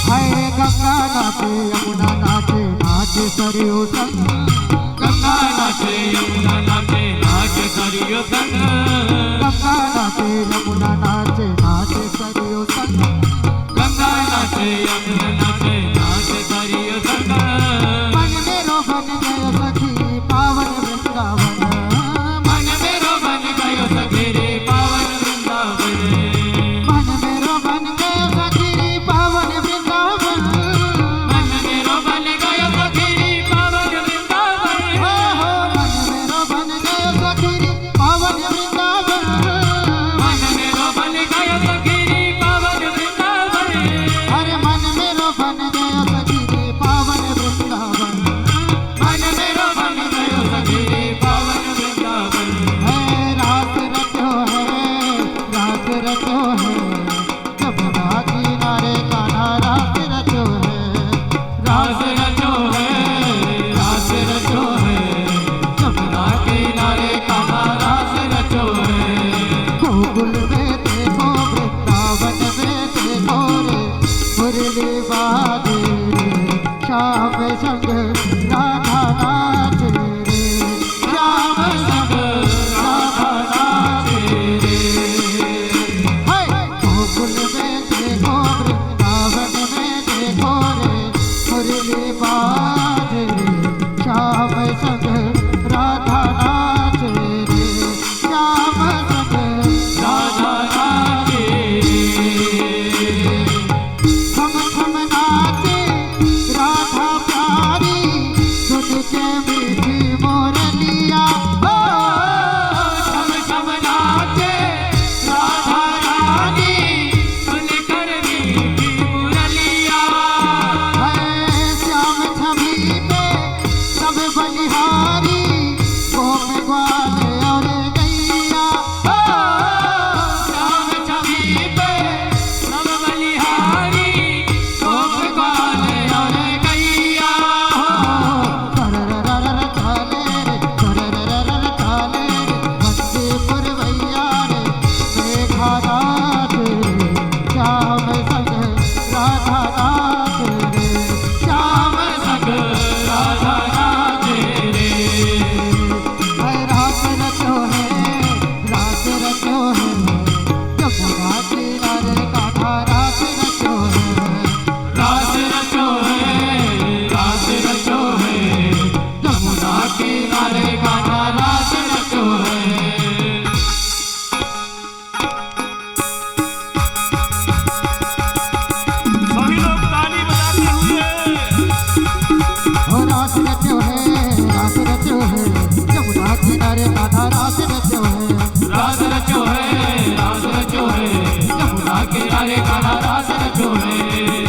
हाय गंगा नाचे यमुना नाचे नाचे सरयू संग गंगा नाचे यमुना नाचे नाच सरियो संग गंगा नाचे यमुना नाचे नाचे सरयू संग गंगा नाचे यमुना नाचे नाच सरियो संग मन मेरो बन गयो सखी पावन वृंदावन मन मेरो बन गयो सखी पावन वृंदावन मन मेरो बन गयो सखी पावन वृंदावन मन मेरो बन गयो सखी पावन वृंदावन हो मन मेरो बन गयो सखी पावन वृंदावन मन मेरो बन गयो सखी पावन वृंदावन अरे मन मेरो बन श्याम संग राधा नाचे रे, श्याम संग राधा नाचे रे। हाय गोकुल में देखो वृंदावन में देखो रे मुरली बाज रे, श्याम संग राधा नाचे रे, श्याम संग राधा नाचे रे। थम थम नाचे राधा प्यारी सुन के मीठी मोरलिया, हो थम थम नाचे राधा रानी सुन कर मीठी मुरलिया। है श्याम छवि पे सब बलिहारी गोप ग्वाल और गैया, हो श्याम छवि पे सब बलिहारी गोप ग्वाल और गैया। कररररर काले रे, कररररर काले रे, बंदे पुरवैया रे मेघानाथ रे, श्याम संग राधा नाथ रे, श्याम संग राधा नाथ रे। है रात रचो है, रात रचो है, यमुना किनारे कान्हा रात रचो है, रास रचो है, रास रचो है, यमुना किनारे कान्हा रास रचो है। सभी लोग ताली बजाते हुए हो रात रचो है, रात रचो है, यमुना किनारे कान्हा रात रचो है, रास रचो है, रास रचो है, यमुना किनारे कान्हा रास रचो है।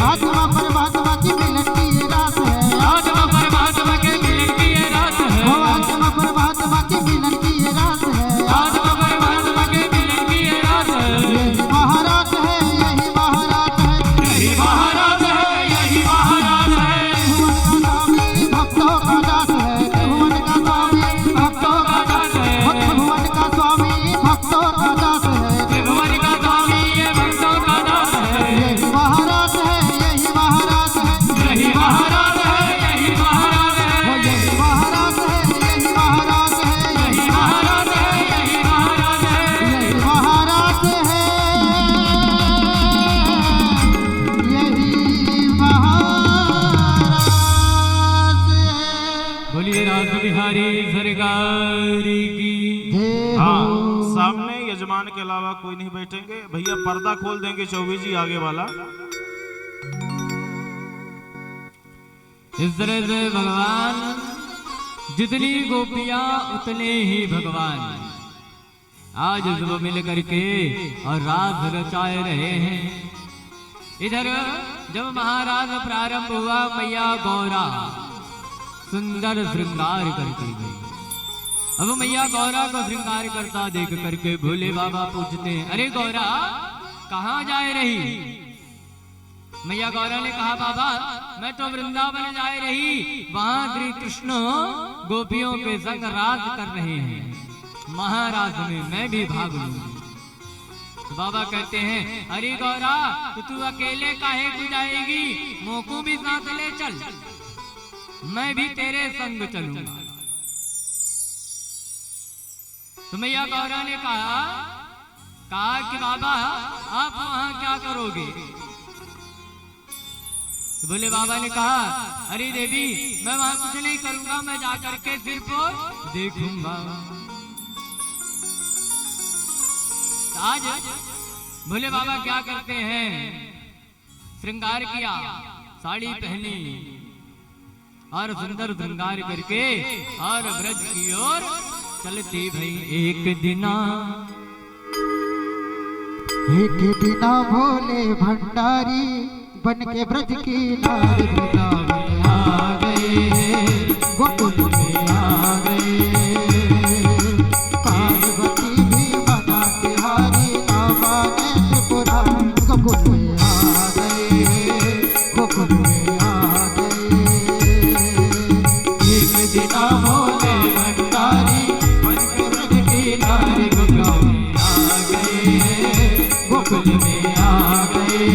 आत्मा परमात्मा की मिलन की ये रात है, आत्मा परमात्मा के मिलन की ये रात है, हो आत्मा परमात्मा की मिलन की ये रात है, आत्मा परमात्मा के मिलन की ये रात है। यही महाराज है, यही महाराज है, यही महाराज है, यही महाराज है, त्रिभुवन का स्वामी भक्तों का दास है, त्रिभुवन का स्वामी भक्तों का दास है, त्रिभुवन का स्वामी ये भक्तों का दास है। यही महाराज है, यही महाराज है, यही महाराज है, यही महाराज वो है, यही महाराज है, यही महाराज है, यही महाराज है, यही महाराज है, यही महाराज है, यही महाराज है। बोलिए राज बिहारी सरकार की। जय हाँ हो। सामने यजमान के अलावा कोई नहीं बैठेंगे। भैया पर्दा खोल देंगे चौबे जी आगे वाला। इस तरह से भगवान जितनी गोपियां उतने ही भगवान आज सब मिल करके और रास रचाए रहे हैं। इधर जब महाराज प्रारंभ हुआ मैया गौरा सुंदर श्रृंगार करके गई। अब मैया गौरा को श्रृंगार करता देख करके भोले बाबा पूछते हैं, अरे गौरा कहाँ जाए रही? मैया गौरा ने कहा, बाबा मैं तो वृंदावन जाए रही, वहां श्री कृष्ण गोपियों के संग रास कर रहे हैं, महाराज में मैं भी भाग लूंगी। तो बाबा कहते हैं, अरे गौरा तो तू अकेले काहे को जाएगी, मोको भी साथ ले चल, मैं भी तेरे संग चलूंगा। तो मैया गौरा ने कहा कि बाबा आप वहां क्या करोगे? तो बोले बाबा ने कहा, अरे देवी मैं वहां कुछ नहीं करूंगा, मैं जाकर के सिर्फ देखूंगा। तो आज भोले बाबा क्या करते हैं, श्रृंगार किया, साड़ी पहनी और सुंदर श्रृंगार करके और ब्रज की ओर चलती भई। एक दिना भोले भंडारी बन के ब्रज की नारी वृंदावन आ गए, गोकुल में आ गए, पार्वती भी बना के हारी ना माने त्रिपुरा, गोकुल में आ गए, गोकुल में आ गए। एक दिना भोले भंडारी बन के ब्रज की नारी वृंदावन में आ गए, गोकुल में आ गए।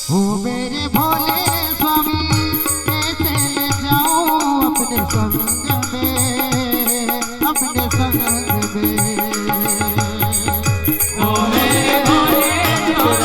ओ मेरे भोले स्वामी कैसे ले जाऊं अपने संग में, अपने संग में। ओ मेरे भोले स्वामी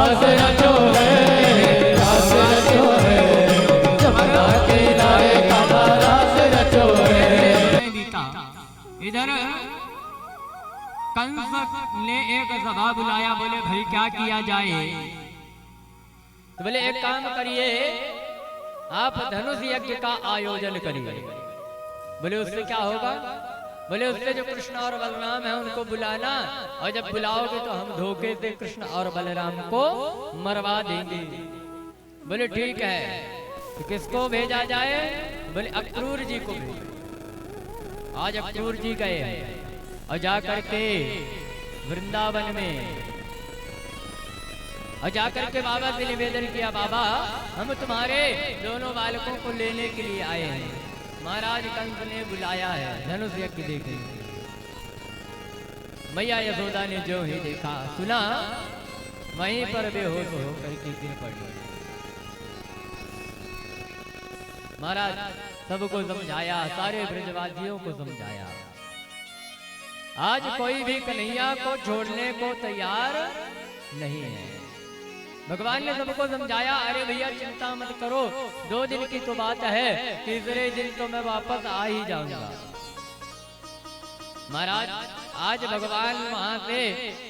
रास रचो है, रास रचो है, जमुना किनारे कान्हा रास रचो है। इधर कंस ने एक सभा बुलाया, बोले भाई क्या किया जाए? तो बोले एक काम करिए, आप धनुष यज्ञ का आयोजन करिए। बोले उससे क्या होगा? बोले उससे जो कृष्ण और बलराम है उनको बुलाना, और जब बुलाओगे तो हम धोखे से कृष्ण और बलराम को मरवा देंगे। बोले ठीक है, तो किसको भेजा जाए? बोले अक्रूर जी को भेजो। आज अक्रूर जी गए और जा करके वृंदावन में और जाकर के बाबा से निवेदन किया, बाबा हम तुम्हारे दोनों बालकों को लेने के लिए आए हैं, महाराज कंस ने बुलाया है धनुष यज्ञ देखने। मैया यशोदा ने जो ही देखा सुना, वहीं पर बेहोश होकर के गिर पड़ी। महाराज सबको समझाया, सारे ब्रजवासियों को समझाया, आज कोई भी कन्हैया को छोड़ने को तैयार नहीं है। भगवान ने सबको समझाया, अरे भैया चिंता मत करो, 2 दिन की तो बात है, तीसरे दिन तो मैं वापस आ ही जाऊंगा। महाराज आज भगवान वहां से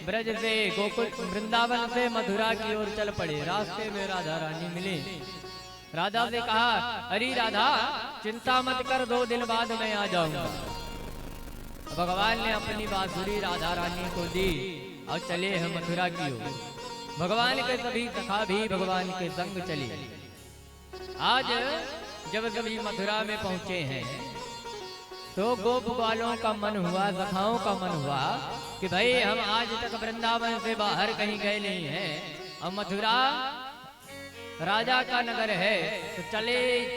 ब्रज से गोकुल वृंदावन से मथुरा की ओर चल पड़े। रास्ते में राधा रानी मिली, राधा से कहा, अरे राधा चिंता मत कर, 2 दिन बाद मैं आ जाऊंगा। भगवान ने अपनी बांसुरी राधा रानी को दी और चले हैं मथुरा की ओर। भगवान के सभी सखा भी भगवान के संग चले। आज जब सभी मथुरा में पहुंचे हैं तो गोप वालों का मन हुआ, सखाओं का मन हुआ कि भाई हम आज तक वृंदावन से बाहर कहीं गए नहीं हैं और मथुरा राजा का नगर है, तो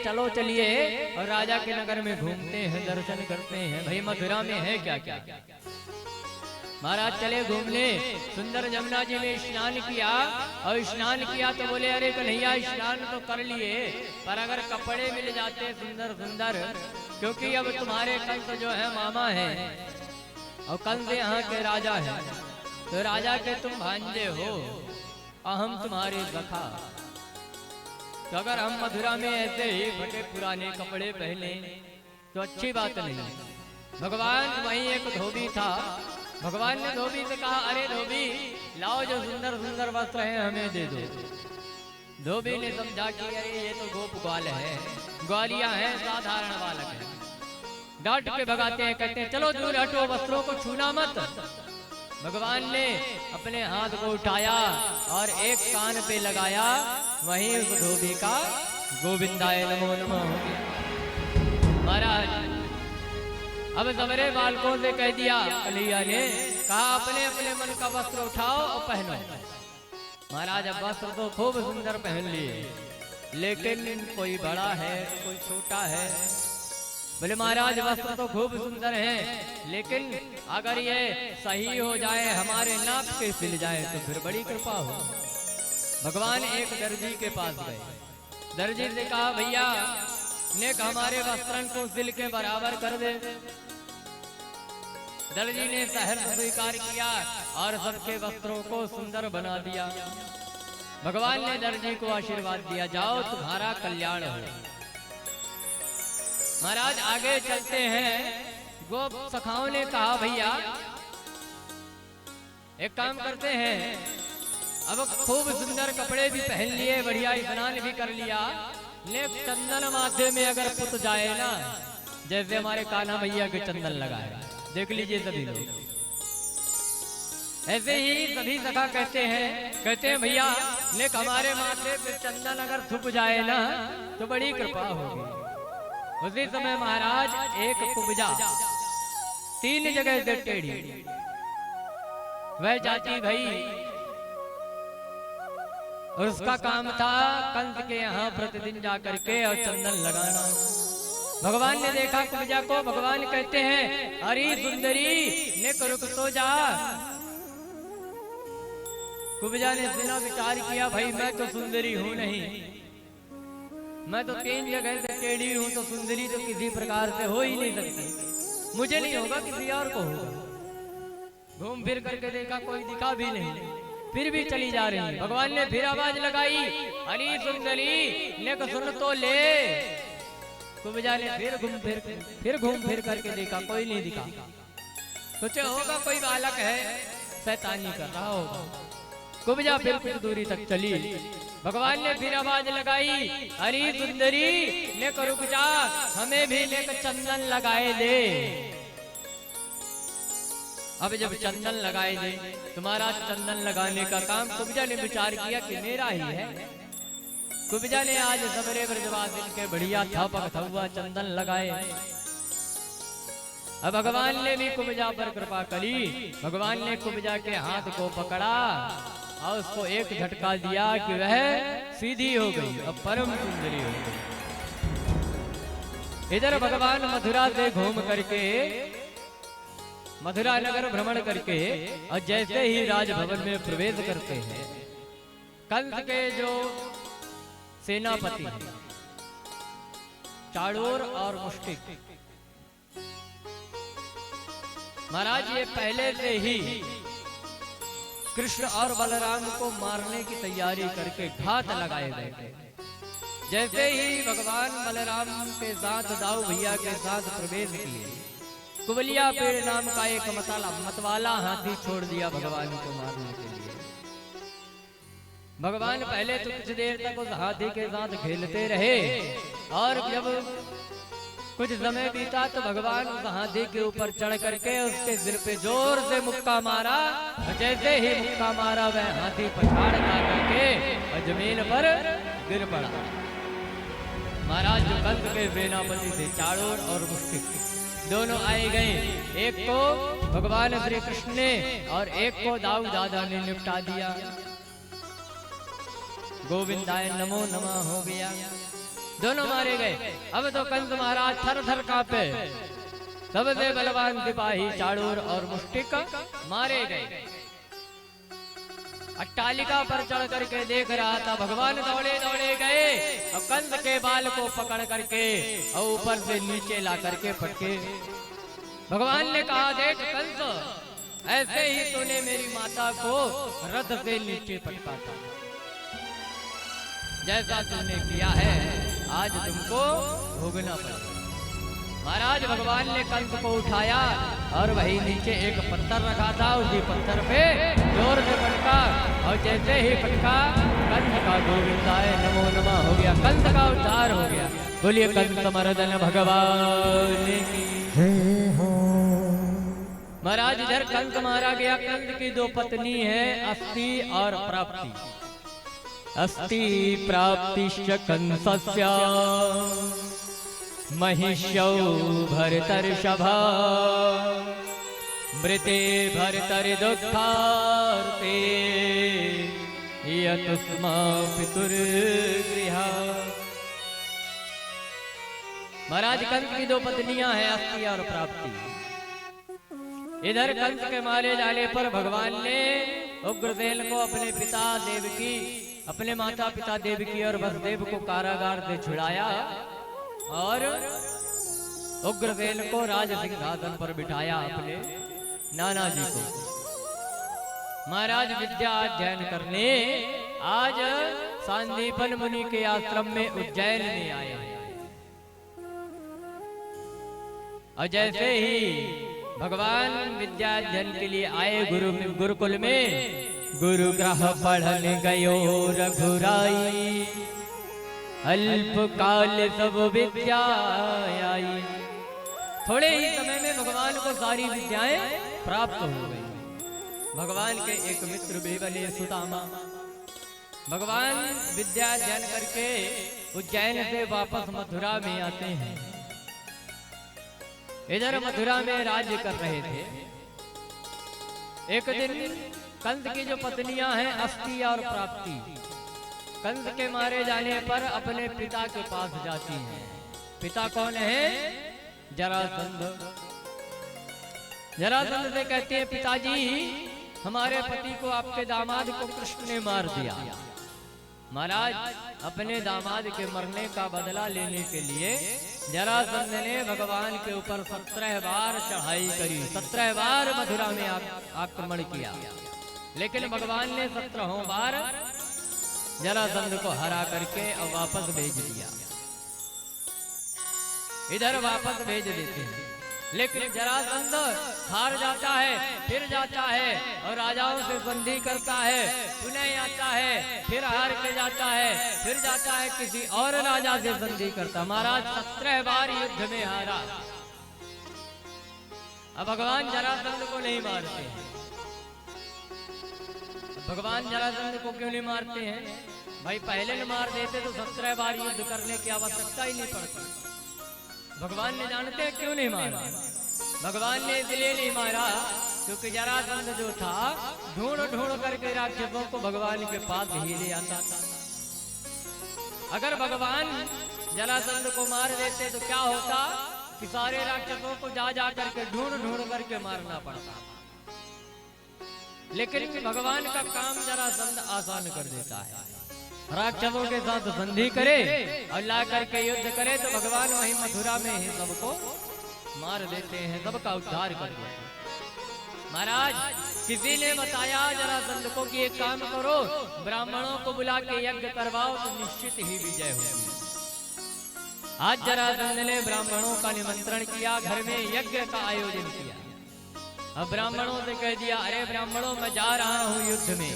चलो चलिए और राजा के नगर में घूमते हैं, दर्शन करते हैं, भाई मथुरा में है क्या क्या। महाराज चले घूमने, सुंदर जमुना जी में स्नान किया और स्नान किया तो बोले, अरे कन्हैया स्नान तो कर लिए, पर अगर कपड़े मिल जाते सुंदर सुंदर, क्योंकि अब तुम्हारे कंस जो है मामा है और कंस यहाँ के राजा है, तो राजा के तुम भांजे हो और हम तुम्हारे सखा, तो अगर हम मथुरा में ऐसे ही फटे पुराने कपड़े पहने तो अच्छी बात नहीं। भगवान वहीं एक धोबी था, भगवान ने धोबी से कहा, अरे धोबी लाओ जो सुंदर सुंदर वस्त्र हैं हमें दे दो। धोबी ने समझा कि अरे ये तो गोप ग्वाल है, ग्वालिया है, साधारण बालक है, डांट के भगाते हैं, कहते हैं चलो दूर हटो, वस्त्रों को छूना मत। भगवान ने अपने हाथ को उठाया और एक कान पे लगाया, वहीं उस धोबी का गोविंदाय नमो नमः हो गया। महाराज अब सबरे बालकों से कह दिया, कन्हैया ने कहा अपने अपने मन का वस्त्र उठाओ और पहनो। महाराज अब वस्त्र तो खूब सुंदर पहन लिए, लेकिन कोई बड़ा है कोई छोटा है। बोले महाराज वस्त्र तो खूब सुंदर हैं, लेकिन अगर ये सही हो जाए, हमारे नाप के सिल जाए तो फिर बड़ी कृपा हो। भगवान एक दर्जी के पास गए, दर्जी से कहा, भैया नेक हमारे वस्त्रन को सिल के बराबर कर दे। दर्जी ने सहर्ष स्वीकार किया और सबके वस्त्रों को सुंदर बना दिया। भगवान ने दर्जी को आशीर्वाद दिया, जाओ तुम्हारा कल्याण हो। महाराज आगे चलते हैं, गोप सखाओं ने कहा, भैया एक काम करते हैं, अब खूब सुंदर कपड़े भी पहन लिए, बढ़िया स्नान भी कर लिया, लेकिन चंदन माथे में अगर पुत जाए ना, जैसे हमारे कान्हा भैया के चंदन लगाए, देख लीजिए सभी लोग, ऐसे ही सभी सखा कहते हैं भैया नेक हमारे माथे पे चंदन अगर थुप जाए ना तो बड़ी कृपा होगी। उसी समय महाराज एक कुब्जा 3 जगह से टेढ़ी, वह जाती भाई और उसका काम था कंस के यहाँ प्रतिदिन जाकर के और चंदन लगाना। भगवान ने देखा कुब्जा को, भगवान कहते हैं, अरे सुंदरी नेक रुक तो जा। कुब्जा ने सुना, विचार किया, भाई मैं तो सुंदरी हूँ नहीं, मैं तो 3 जगह से टेढ़ी हूँ, तो सुंदरी तो किसी प्रकार से हो ही नहीं सकती, मुझे नहीं होगा किसी और को होगा। घूम फिर करके देखा कोई दिखा भी नहीं, फिर भी चली जा रही। भगवान ने फिर आवाज लगाई, अरे सुंदरी नेक सुन तो ले। कुब्जा ने फिर घूम फिर करके देखा, कोई नहीं दिखा। सोचे होगा कोई बालक है शैतानी कर रहा होगा। कुब्जा फिर कुछ दूरी तक चली। भगवान ने फिर आवाज लगाई, अरे सुंदरी नेक रुक जा, हमें भी नेक चंदन लगाए दे। अब जब चंदन लगाए दे, तुम्हारा चंदन लगाने का काम कुब्जा ने विचार किया कि मेरा ही है। कुब्जा ने आज सबरे ब्रजवासिन के बढ़िया थापक थुआ चंदन लगाए। अब भगवान ने भी कुब्जा पर कृपा करी। भगवान ने कुब्जा के हाथ को पकड़ा और उसको एक झटका दिया कि वह सीधी हो गई, अब परम सुंदरी हो गई। इधर भगवान मथुरा से घूम करके, मथुरा नगर भ्रमण करके और जैसे ही राजभवन में प्रवेश करते हैं, कंस के जो सेनापति चाणूर और मुष्टिक, महाराज ये पहले से ही कृष्ण और बलराम को मारने की तैयारी करके घात लगाए गए थे। जैसे ही भगवान बलराम के साथ दाऊ भैया के साथ प्रवेश किए, कुबलिया पेड़ नाम का एक मतवाला हाथी छोड़ दिया भगवान को मारने के लिए। भगवान पहले तो कुछ देर तक उस हाथी के साथ खेलते रहे और जब कुछ समय बीता तो भगवान उस हाथी के ऊपर चढ़ करके उसके सिर पे जोर से मुक्का मारा। जैसे ही मुक्का मारा वह हाथी पछाड़ खा करके और जमीन पर गिर पड़ा। महाराज जो कंस के सेनापति थे चाणूर और मुष्टिक दोनों आए गए। एक को भगवान श्री कृष्ण ने और एक को दाऊ दादा ने निपटा दिया। गोविंदाय नमो नमः हो गया, दोनों मारे गए। अब तो कंस महाराज थर थर कांपे। सबसे बलवान सिपाही चाणूर और मुष्टिक मारे गए। अट्टालिका पर चढ़ करके देख रहा था, भगवान दौड़े दौड़े गए और कंस के बाल को पकड़ करके और ऊपर से नीचे ला करके पटके। भगवान ने कहा, देख कंस, ऐसे ही तूने मेरी माता को रथ से नीचे पटका था। जैसा तूने किया है आज तुमको भोगना पड़ेगा। महाराज भगवान ने कंस को उठाया और वही नीचे एक पत्थर रखा था, उसी पत्थर पे जोर से पटका और जैसे ही पटका कंस का गोविंदाय नमो नमः हो गया, कंस का उद्धार हो गया। बोलिए कंस मर्दन भगवान की जय हो। महाराज इधर कंस मारा गया। कंस की दो पत्नी है, अस्ति और प्राप्ति। अस्ति प्राप्तिश्च कंसस्य महिष्यौ भरतर्षभा मृते भरतरि दुःखार्ते यतस्मा पितुर्गृहा। महाराज कंस की दो पत्नियां हैं, अस्ति और प्राप्ति। इधर कंस के मारे जाने पर भगवान ने उग्रसेन को अपने पिता देवकी, अपने माता पिता देवकी और वसुदेव को कारागार से छुड़ाया और उग्रसेन को राज सिंहासन पर बिठाया अपने नाना जी को। महाराज विद्या अध्ययन करने आज सांदीपन मुनि के आश्रम में उज्जैन में आए। और जैसे ही भगवान विद्या अध्ययन के लिए आए गुरुकुल में, गुरु ग्रह पढ़न गयो रघुराई, अल्प काल सब विद्या आई। थोड़े ही समय में भगवान को सारी विद्याएं प्राप्त हो गई। भगवान के एक मित्र भी बने सुदामा। भगवान विद्या अध्ययन करके उज्जैन से वापस मथुरा में आते हैं। इधर मथुरा में राज्य कर रहे थे। एक दिन कंस की जो पत्नियां हैं अस्ति और प्राप्ति, कंस के मारे जाने पर अपने पिता के पास जाती हैं। पिता कौन है? जरासंध। जरासंध से कहते हैं, पिताजी हमारे पति को, आपके दामाद को कृष्ण ने मार दिया। महाराज अपने दामाद के मरने का बदला लेने के लिए जरासंध ने भगवान के ऊपर 17 बार चढ़ाई करी, 17 बार मथुरा में आक्रमण किया। लेकिन भगवान ने 17 बार जरासंध को हरा करके और वापस भेज दिया। इधर वापस भेज देते हैं, लेकिन जरासंध हार जाता है, फिर जाता है और राजाओं से संधि करता है, पुनः आता है, फिर हार के जाता है, फिर जाता है किसी और राजा से संधि करता। महाराज 17 बार युद्ध में हारा। अब भगवान जरासंध को नहीं मारते हैं। भगवान जरासंध को क्यों नहीं मारते हैं? भाई पहले न मार देते तो 17 बार युद्ध करने की आवश्यकता ही नहीं पड़ती। भगवान ने जानते हैं क्यों नहीं मारा? भगवान ने इसलिए नहीं मारा क्योंकि जरासंध जो था ढूंढ ढूंढ करके राक्षसों को भगवान के पास ही ले आता था। अगर भगवान जरासंध को मार देते तो क्या होता कि सारे राक्षसों को जा जा करके ढूंढ ढूंढ करके मारना पड़ता। लेकिन भगवान का काम जरासंध आसान कर देता है। राक्षसों के साथ संधि करे और ला करके युद्ध करे तो भगवान वहीं मथुरा में ही सबको मार देते हैं, सबका उद्धार कर देते हैं। महाराज किसी ने बताया जरासंध को कि एक काम करो, ब्राह्मणों को बुला के यज्ञ करवाओ तो निश्चित ही विजय होगी। आज जरासंध ने ब्राह्मणों का निमंत्रण किया, घर में यज्ञ का आयोजन किया। अब ब्राह्मणों से कह दिया, अरे ब्राह्मणों मैं जा रहा हूँ युद्ध में,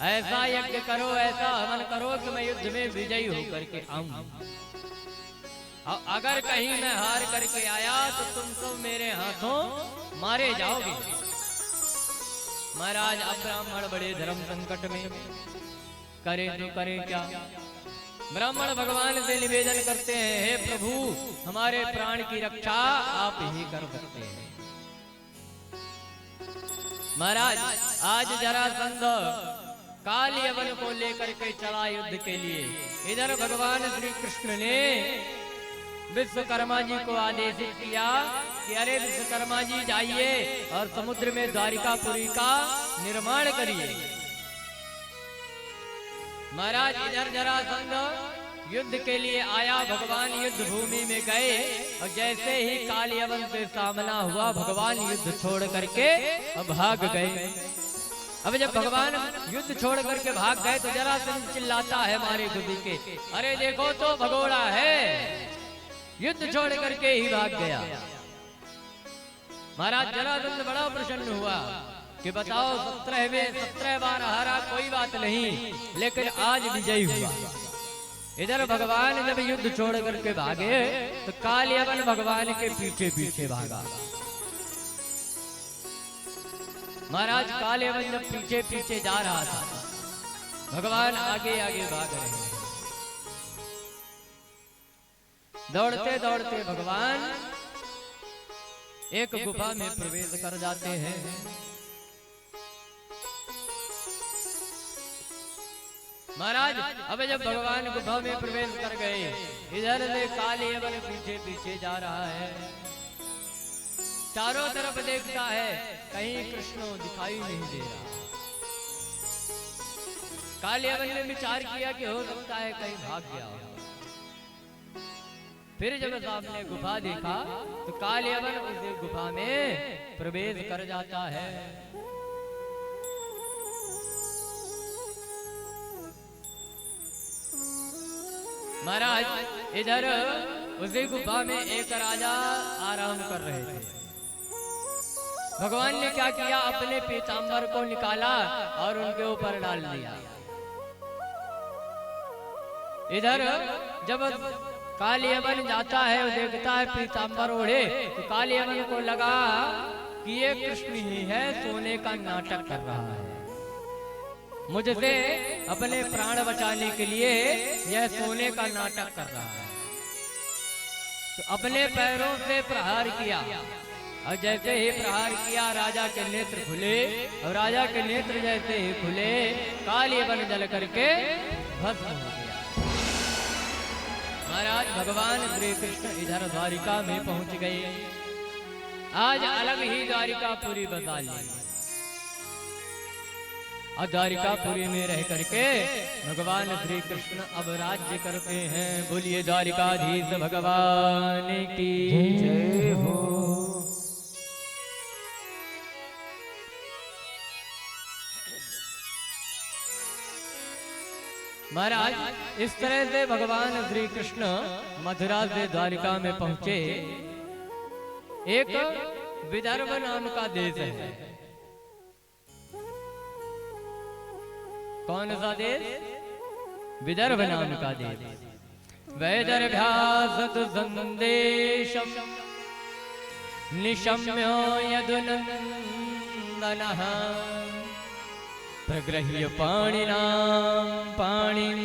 ऐसा यज्ञ करो, ऐसा हवन करो कि मैं युद्ध में विजयी होकर के आऊं। और अगर कहीं मैं हार करके आया तो तुम सब मेरे हाथों मारे जाओगे। महाराज अब ब्राह्मण बड़े धर्म संकट में, करे तो करे क्या? ब्राह्मण भगवान से निवेदन करते हैं, हे प्रभु हमारे प्राण की रक्षा आप ही कर सकते हैं। महाराज आज जरासंध काल यवन को लेकर के चला युद्ध के लिए। इधर भगवान श्री कृष्ण ने विश्वकर्मा जी को आदेशित किया कि अरे विश्वकर्मा जी जाइए और समुद्र में द्वारिकापुरी का निर्माण करिए। महाराज इधर जरासंध युद्ध के लिए आया, भगवान युद्ध भूमि में गए और जैसे ही काल यवन से सामना हुआ भगवान युद्ध छोड़ करके भाग गए। अब जब भगवान युद्ध छोड़ करके भाग गए तो जरासंध चिल्लाता है मारे खुदी के, अरे देखो तो भगोड़ा है, युद्ध छोड़ करके ही भाग गया। महाराज जरासंध बड़ा प्रसन्न हुआ कि बताओ 17 बार हारा कोई बात नहीं, लेकिन आज विजयी हुआ। इधर भगवान जब युद्ध छोड़ करके भागे तो काल यवन भगवान के पीछे पीछे भागा। महाराज काल यवन जब पीछे पीछे जा रहा था, भगवान आगे आगे भाग रहे हैं। दौड़ते दौड़ते भगवान एक गुफा में प्रवेश कर जाते हैं। महाराज अब जब भगवान गुफा में प्रवेश कर गए, इधर से काल यवन पीछे पीछे जा रहा है। चारों तरफ देखता है, कहीं कृष्ण दिखाई नहीं दे रहा। काल यवन ने विचार किया कि हो सकता है कहीं भाग गया हो। फिर जब सामने गुफा देखा तो काल यवन उस गुफा में प्रवेश कर जाता है। महाराज इधर उसी गुफा में एक राजा आराम कर रहे थे। भगवान ने क्या किया, अपने पीतांबर को निकाला और उनके ऊपर डाल दिया। इधर जब काल यवन जाता है, देखता है पीतांबर ओढ़े, तो काल यवन को लगा कि ये कृष्ण ही है, सोने का नाटक कर रहा है। मुझसे अपने प्राण बचाने के लिए यह सोने का नाटक कर रहा है। तो अपने पैरों से प्रहार किया और जैसे ही प्रहार किया राजा के नेत्र खुले, और राजा के नेत्र जैसे ही खुले काल यवन जल करके भस्म हो गया। महाराज भगवान श्री कृष्ण इधर द्वारिका में पहुंच गए। आज अलग ही द्वारिकापुरी बसा ली और द्वारिकापुरी में रह करके भगवान श्री कृष्ण अब राज्य करते हैं। बोलिए द्वारिकाधीश भगवान की जय हो। महाराज इस तरह से भगवान श्री कृष्ण मथुरा से द्वारिका में पहुंचे। एक विदर्भ नाम का देश है। कौन सा देश? विदर्भ नाम का देश। वैदर्भ्यासत संदेशम निशम्य यदुनन्दनः प्रगृह्य पाणिनां पाणिं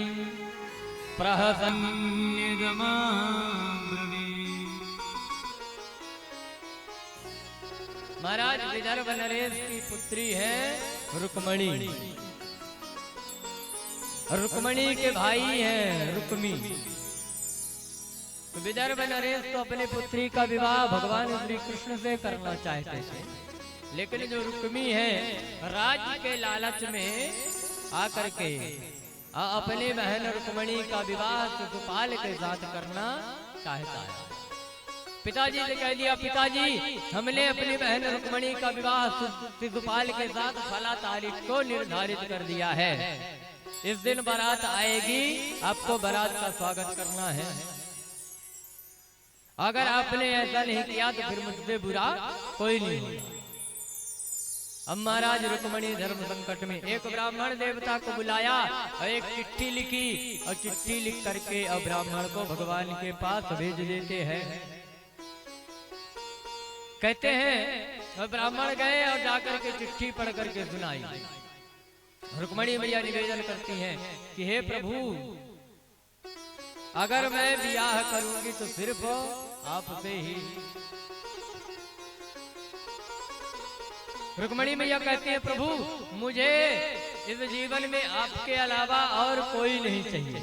प्रहसन्निदमाब्रवीत्। महाराज विदर्भ नरेश की पुत्री है रुक्मणी। रुक्मणी के भाई हैं रुक्मी। तो विदर्भ नरेश तो अपने पुत्री का विवाह भगवान श्री कृष्ण से करना चाहते थे, लेकिन जो रुक्मी है राज्य के लालच में आकर के अपने बहन रुक्मणी का विवाह शिशुपाल के साथ करना चाहता है। पिताजी ने कह दिया, पिताजी हमने अपनी बहन रुक्मणी का विवाह शिशुपाल के साथ फला तारीख को निर्धारित कर दिया है। इस दिन बारात आएगी, आपको बारात का स्वागत करना है। अगर आपने ऐसा नहीं किया तो फिर मुझसे बुरा कोई नहीं होगा। अब महाराज रुक्मणी धर्म संकट में एक ब्राह्मण देवता को बुलाया और एक चिट्ठी लिखी, और चिट्ठी लिख करके अब ब्राह्मण को भगवान के पास भेज देते हैं। कहते हैं और ब्राह्मण गए और जाकर के चिट्ठी पढ़ करके सुनाई। रुक्मणी मैया निवेदन करती हैं कि हे प्रभु, अगर मैं ब्याह करूंगी तो सिर्फ आपसे ही। रुक्मणी मैया कहती है, प्रभु मुझे इस जीवन में आपके अलावा और कोई नहीं चाहिए।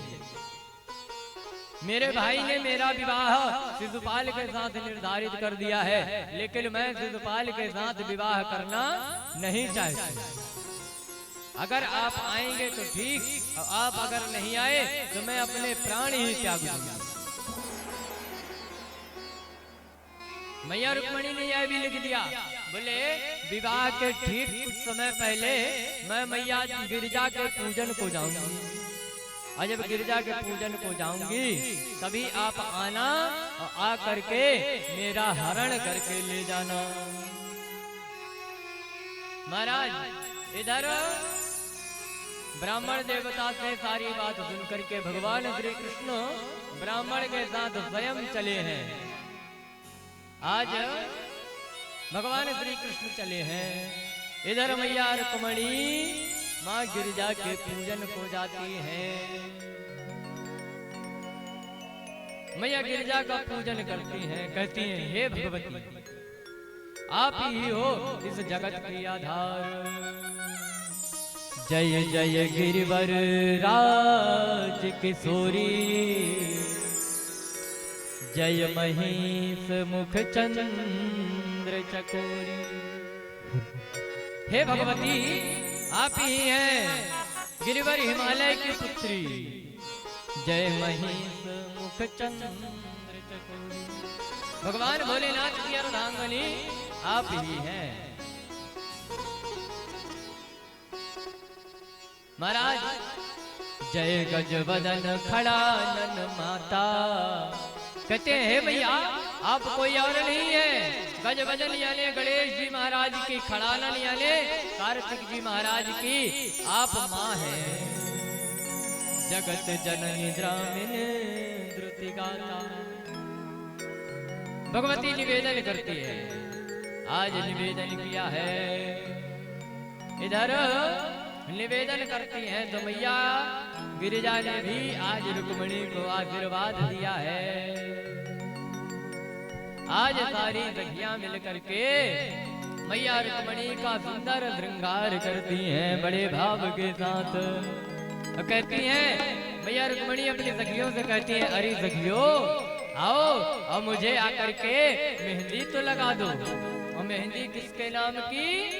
मेरे भाई ने मेरा विवाह शिशुपाल के साथ निर्धारित कर दिया है, लेकिन मैं शिशुपाल के साथ विवाह करना नहीं चाहती। अगर आप आएंगे तो ठीक, और आप अगर नहीं आए तो मैं अपने प्राण ही त्याग दूंगा। मैया रुक्मणी ने यह भी लिख दिया, बोले विवाह के ठीक कुछ समय पहले मैं मैया गिरिजा के पूजन को जाऊंगी, और जब गिरिजा के पूजन को जाऊंगी तभी आप आना और आ करके मेरा हरण करके ले जाना। महाराज इधर ब्राह्मण देवता से सारी बात सुन करके भगवान श्री कृष्ण ब्राह्मण के साथ स्वयं चले हैं। आज भगवान श्री कृष्ण चले हैं। इधर मैया रुक्मणी माँ गिरिजा के पूजन को जाती हैं। मैया गिरिजा का पूजन करती हैं, कहती हैं हे भगवती, आप ही हो इस जगत की आधार। जय जय गिरिवर राज किशोरी, जय महिष मुख चंद्र चकोरी। हे भगवती, आप ही हैं गिरिवर हिमालय की पुत्री, जय महिष मुख चंद्र चकोरी। भगवान भोलेनाथ की अर्धांगनी आप ही हैं। महाराज जय गजवदन खड़ानन माता, कहते हैं भैया आप कोई और नहीं है। गजवदन यानी गणेश जी महाराज की, खड़ानन यानी कार्तिक जी महाराज की आप माँ हैं। जगत जननी द्रामिनी द्रुति गाता। भगवती निवेदन करती है, आज निवेदन किया है। इधर निवेदन करती हैं तो मैया गिरिजा ने भी आज रुक्मणी को आशीर्वाद दिया है। आज सारी सखियां मिलकर के मैया रुक्मणी का सुंदर श्रृंगार करती हैं बड़े भाव के साथ। कहती हैं मैया रुक्मणी अपनी सखियों से कहती हैं, अरे सखियों आओ और मुझे आकर के मेहंदी तो लगा दो। और मेहंदी किसके नाम की?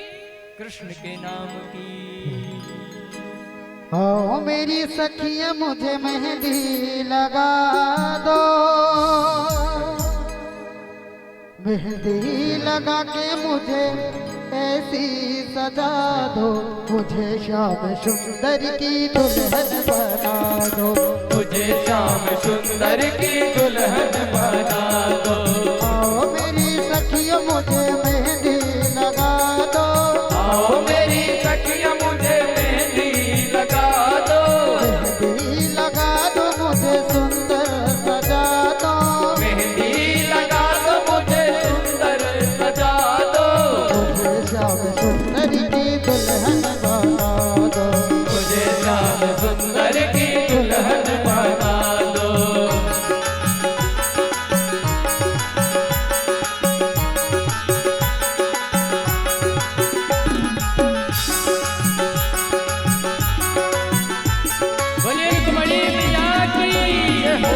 कृष्ण के नाम की। ओ मेरी सखियां मुझे मेहंदी लगा दो, मेहंदी लगा के मुझे ऐसी सजा दो, मुझे श्याम सुंदर की दुल्हन बना दो, मुझे श्याम सुंदर की दुल्हन बना दो। आओ मेरी सखियों मुझे मेहंदी लगा दो, आओ मेरी सखियां मुझे मेहंदी लगा दो। मेहंदी लगा दो मुझे सुंदर सजा दो, मेहंदी लगा दो मुझे सुंदर सजा दो। मुझे श्याम सुंदर की दुल्हन बना दो, मुझे श्याम सुंदर की दुल्हन बना दो। बोलिए कुमारी मैया की हो।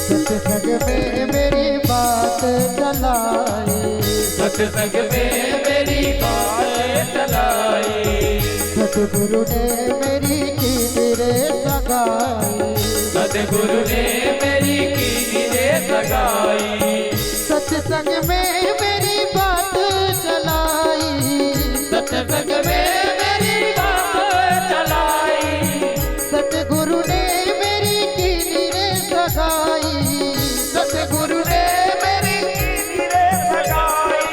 सत्संग में मेरी बात चलाई, सत्संग में मेरी बात चलाई। सतगुरु ने मेरी की रे सगाई, सतगुरु ने मेरी की रे सगाई। सत्संग में मेरी बात चलाई, सत्संग में मेरी बात चलाई। सतगुरु ने मेरी की रे सगाई, सतगुरु ने मेरी की रे सगाई।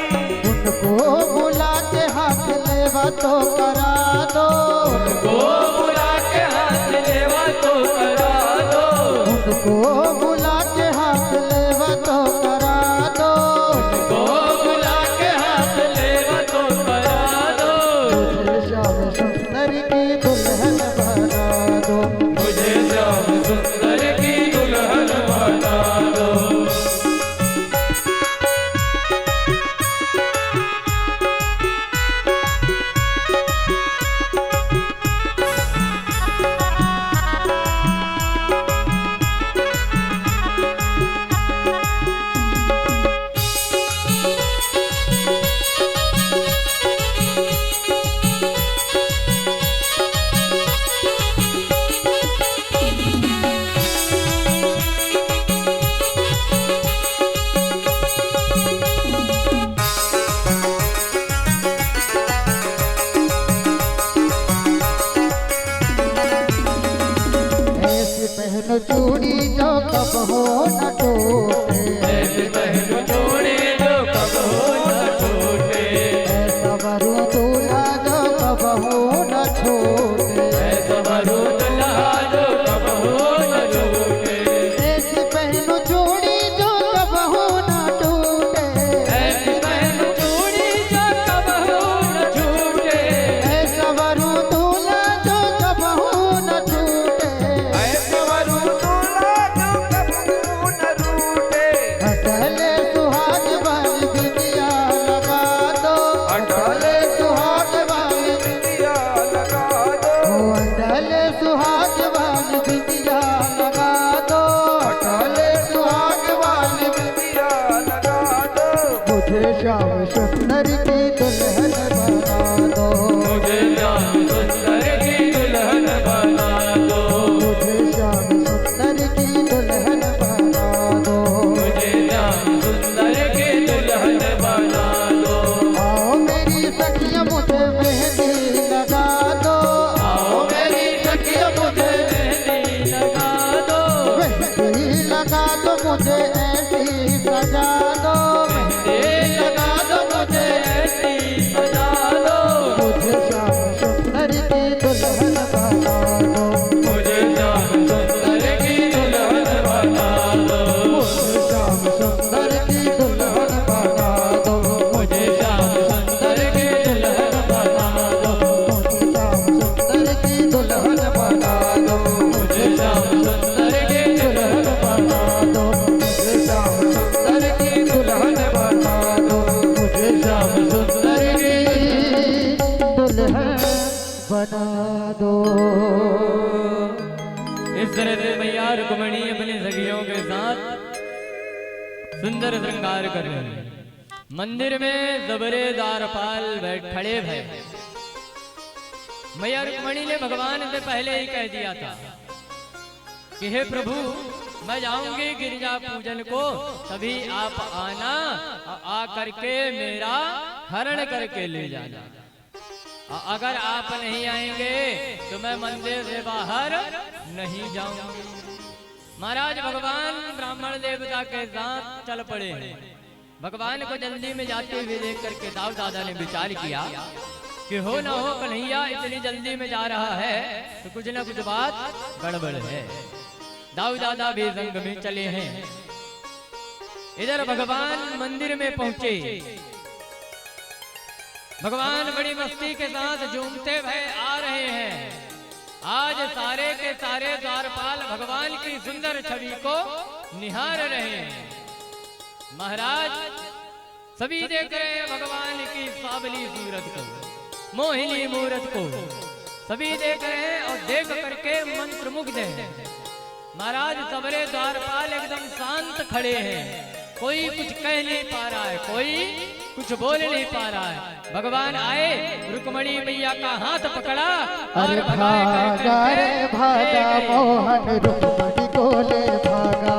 उनको बुला के हाथ लेवा तो करा दो, उनको बुला के हाथ लेवा तो करा दो। उनको बुला के हाथ लेवा तो करा दो, उनको बुला के हाथ लेवा तो करा दो। मुझे श्याम सुंदर की दुल्हन बना दो, मुझे श्याम सुंदर की दुल्हन बना दो। ऐसी पहनो चूड़ी जो कब हो न टूटे, ऐसे पहनो जोड़े जो कब हो न टूटे। ऐसा वरु दूल्हा जो कब हो न छूटे, ऐसा वरु दुल्हा जो कब हो न टूटे। ऐसी पहनो चूड़ी जो कब हो न टूटे, ऐसे पहनो चूड़ी जो कब हो न छूटे। ऐसा वरु दूल्हा जो कब हो न छूटे, ऐसा वरु दूल्हा जो कब हो न टूटे। अटले सुहाग वाली बिंदिया लगा दो, अटले सुहाग वाली बिंदिया लगा दो। ओ अटले सुहाग वाली बिंदिया लगा दो, अटले सुहाग वाली बिंदिया लगा दो। मुझे श्याम सुंदर की दुल्हन बना दो, मुझे श्याम सुंदर की दुल्हन बना दो। मुझे श्याम सुंदर की दुल्हन बना दो, मुझे श्याम सुंदर की दुल्हन बना दो। आओ मेरी सखियां मुझे मेहंदी लगा दो, आओ मेरी सखियां मुझे मेहंदी लगा दो। मेहंदी लगा दो मुझे ऐसी सजा दो, मेहंदी लगा दो मुझे ऐसी सजा दो। मुझे श्याम सुंदर की दुल्हन बना दो, मुझे श्याम सुंदर की दुल्हन बना दो। मुझे श्याम सुंदर की दुल्हन बना दो, मुझे श्याम सुंदर की दुल्हन बना दो। मुझे श्याम सुंदर की दुल्हन बना दो, मुझे श्याम सुंदर की दुल्हन बना दो। मुझे श्याम सुंदर की दुल्हन बना दो, मुझे श्याम सुंदर की दुल्हन बना दो। इस तरह से मैया रुक्मणी अपनी सखियों के साथ सुंदर श्रृंगार कर रहे हैं। मंदिर में जबरे द्वारपाल बैठ खड़े भय मैया रुक्मणी ने भगवान से पहले ही कह दिया था कि हे प्रभु मैं जाऊंगी गिरिजा पूजन को, तभी आप आना, आ करके मेरा हरण करके ले जाना। अगर आप नहीं आएंगे तो मैं मंदिर से बाहर नहीं जाऊंगी। महाराज भगवान ब्राह्मण देवता के साथ चल पड़े हैं। भगवान को जल्दी में जाते हुए देख करके दाऊ दादा ने विचार किया कि हो ना हो कन्हैया इतनी जल्दी में जा रहा है तो कुछ ना कुछ बात गड़बड़ है। दाऊ दादा भी संग में चले हैं। इधर भगवान मंदिर में पहुंचे। भगवान बड़ी मस्ती के साथ झूमते हुए आ रहे हैं। आज सारे के सारे द्वारपाल भगवान की सुंदर छवि को निहार रहे हैं। महाराज सभी देख रहे हैं भगवान की सावली सूरत को, मोहिनी मूरत को सभी देख रहे हैं और देख करके मंत्रमुग्ध हैं। महाराज सबरे द्वारपाल एकदम शांत खड़े हैं। कोई कुछ कह नहीं पा रहा है, कोई कुछ बोल नहीं पा रहा है। भगवान आए, रुक्मणी मैया का हाथ पकड़ा और भागा रे भागा मोहन रुक्मणी को ले भागा।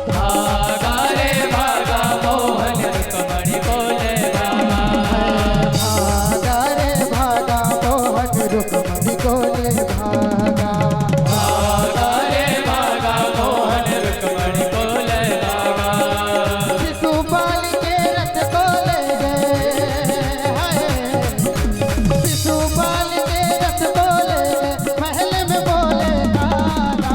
भागा रे भागा मोहन रुक्मणी को ले भागा। भागा रे भागा मोहन रुक्मणी को ले भागा। शिशुपाल के रथ को ले गए, शिशुपाल के रथ को ले गए, महल में बोले तारा।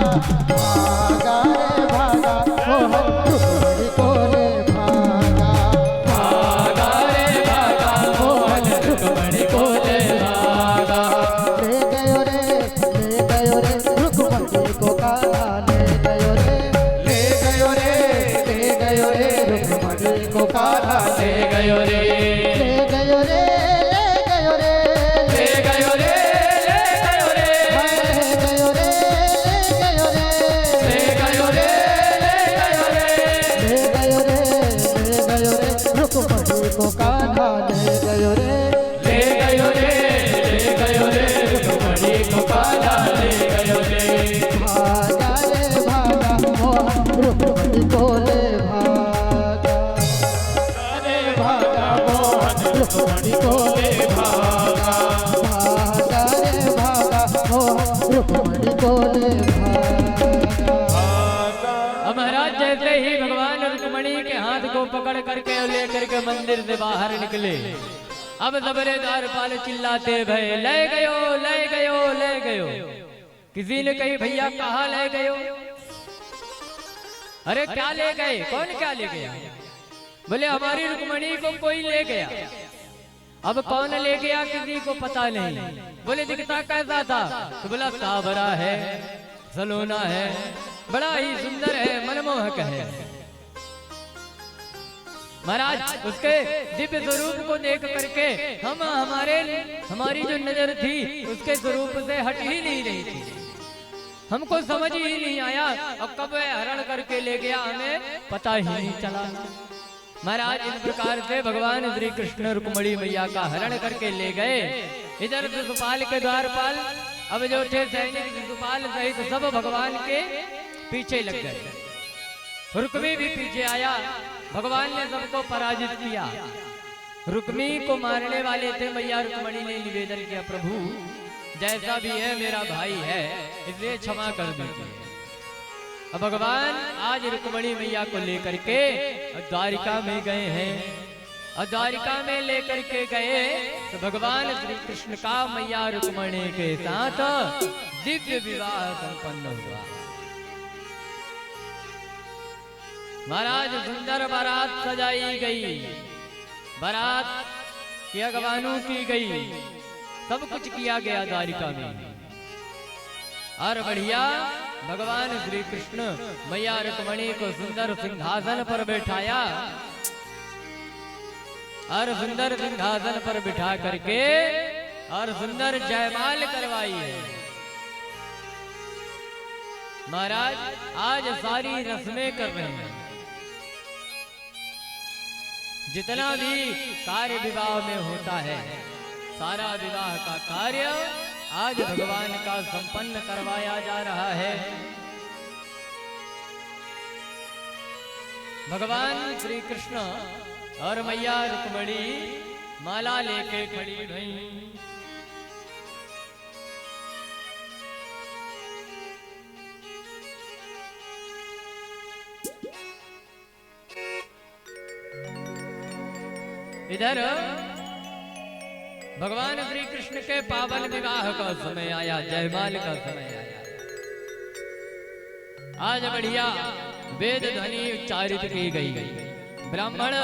भागा रे भागा मोहन रुक्मणी को ले भागा। भागा रे भागा मोहन रुक्मणी को ले भागा। ले गयो रे रुक्मणी को कान्हा ले गयो रे, ले गयो रे रुक्मणी को कान्हा ले गयो रे, ले गयो रे, ले गयो रे, ले गयो रे, ले गयो रे, ले गयो रे, ले गयो रे, ले गयो रे, ले गयो रे, ले गयो रे, रुक्मणी को कान्हा ले गयो रे, ले गयो रे, ले गयो रे, रुक्मणी को कान्हा ले गयो रे। भागा रे भागा मोहन रुक्मणी को ले भागा। रे भागा मोहन रुक्मणी को ले भागा। भागा रे भागा मोहन रुक्मणी को ले भागा। अब महाराज जैसे ही भगवान रुक्मणी के हाथ को पकड़ करके और लेकर के मंदिर से बाहर निकले। अब सबरे द्वारपाल चिल्लाते भय ले गयो, ले गयो, ले गयो। किसी ने कही भैया कहाँ ले गयो? अरे क्या ले गए? कौन क्या ले गया? बोले हमारी रुक्मणी को कोई ले गया। अब कौन ले गया किसी को पता नहीं। बोले दिखता कैसा था? तो बोला सावरा है, सलोना है, बड़ा ही सुंदर है, मनमोहक है। महाराज उसके दिव्य स्वरूप को देख करके हमारी जो नजर थी उसके स्वरूप से हट ही नहीं रही थी। हमको समझ ही नहीं आया और कब हरण करके ले गया हमें पता ही नहीं चला। महाराज इस प्रकार से भगवान श्री कृष्ण रुक्मणी मैया का हरण करके ले गए। इधर शिशुपाल के द्वारपाल अब जो थे सैनिक शिशुपाल सहित सब भगवान के पीछे लग गए। रुक्मी भी पीछे आया। भगवान ने सबको पराजित किया। रुक्मी को मारने वाले थे। मैया रुक्मणी ने निवेदन किया प्रभु जैसा भी है मेरा भाई है, इसलिए क्षमा कर दीजिए। अब भगवान आज रुक्मणी मैया को लेकर के द्वारिका में गए हैं। और द्वारिका में लेकर के गए तो भगवान श्री कृष्ण का मैया रुक्मणी के साथ दिव्य विवाह संपन्न हुआ। महाराज सुंदर बारात सजाई गई, बारात की अगवानी की गई, सब कुछ किया गया द्वारिका में। और बढ़िया भगवान श्री कृष्ण मैया रुक्मणी को सुंदर सिंहासन पर बैठाया और सुंदर सिंहासन पर बिठा करके और सुंदर जयमाल करवाई है। महाराज आज सारी रस्में कर रहे हैं। जितना भी कार्य विवाह में होता है सारा विवाह का कार्य आज भगवान का संपन्न करवाया जा रहा है। भगवान श्री कृष्ण और मैया रुक्मिणी माला लेके खड़ी भई। इधर भगवान श्री कृष्ण के पावन विवाह का समय आया, जयमाल का समय आया। आज बढ़िया वेद ध्वनि उच्चारित की गई। ब्राह्मण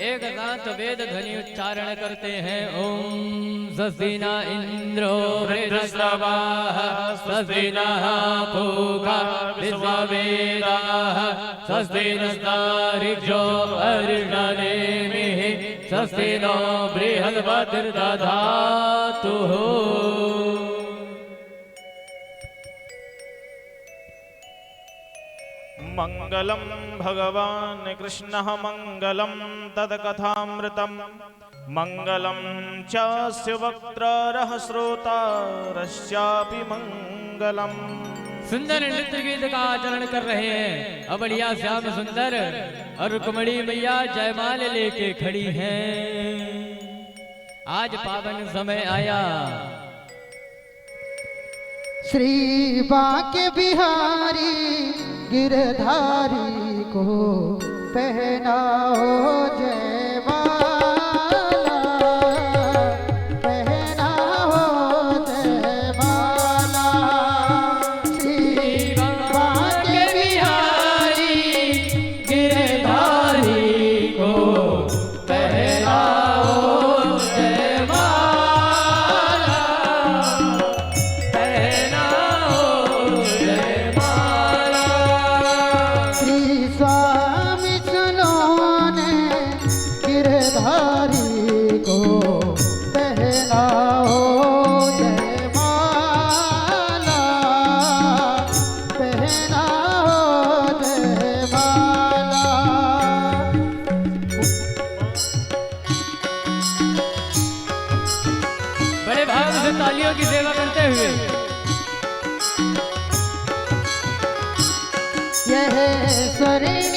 एक साथ वेद ध्वनि उच्चारण करते हैं। ओम स्वस्ति न इंद्रो वृद्धश्रवाः स्वस्ति नः पूषा विश्ववेदाः स्वस्ति नस्तार्क्ष्यो अरिष्टनेमिः स्वस्ति नो बृहस्पतिर्दधातुः। मंगलम भगवान कृष्ण मंगलम तदकथामृतम मंगलम चास्य वक्त्ररः श्रोतारश्चापि मंगलम। सुंदर नृत्य गीत का आचरण कर रहे हैं। अब बढ़िया श्याम सुंदर और रुक्मिणी मैया जयमाल लेके खड़ी हैं। आज पावन समय आया। श्री बांके बिहारी गिरधारी को पहनाओ जयमाला, पहनाओ जयमाला। श्री बांके बिहारी गिरधारी को पहनाओ जयमाला, पहनाओ जयमाला। श्री स्वामी सुनोने गिरधारी को पहनाओ जयमाला, पहनाओ जयमाला। बड़े भाव से तालियों की सेवा करते हुए यह स्वर्ग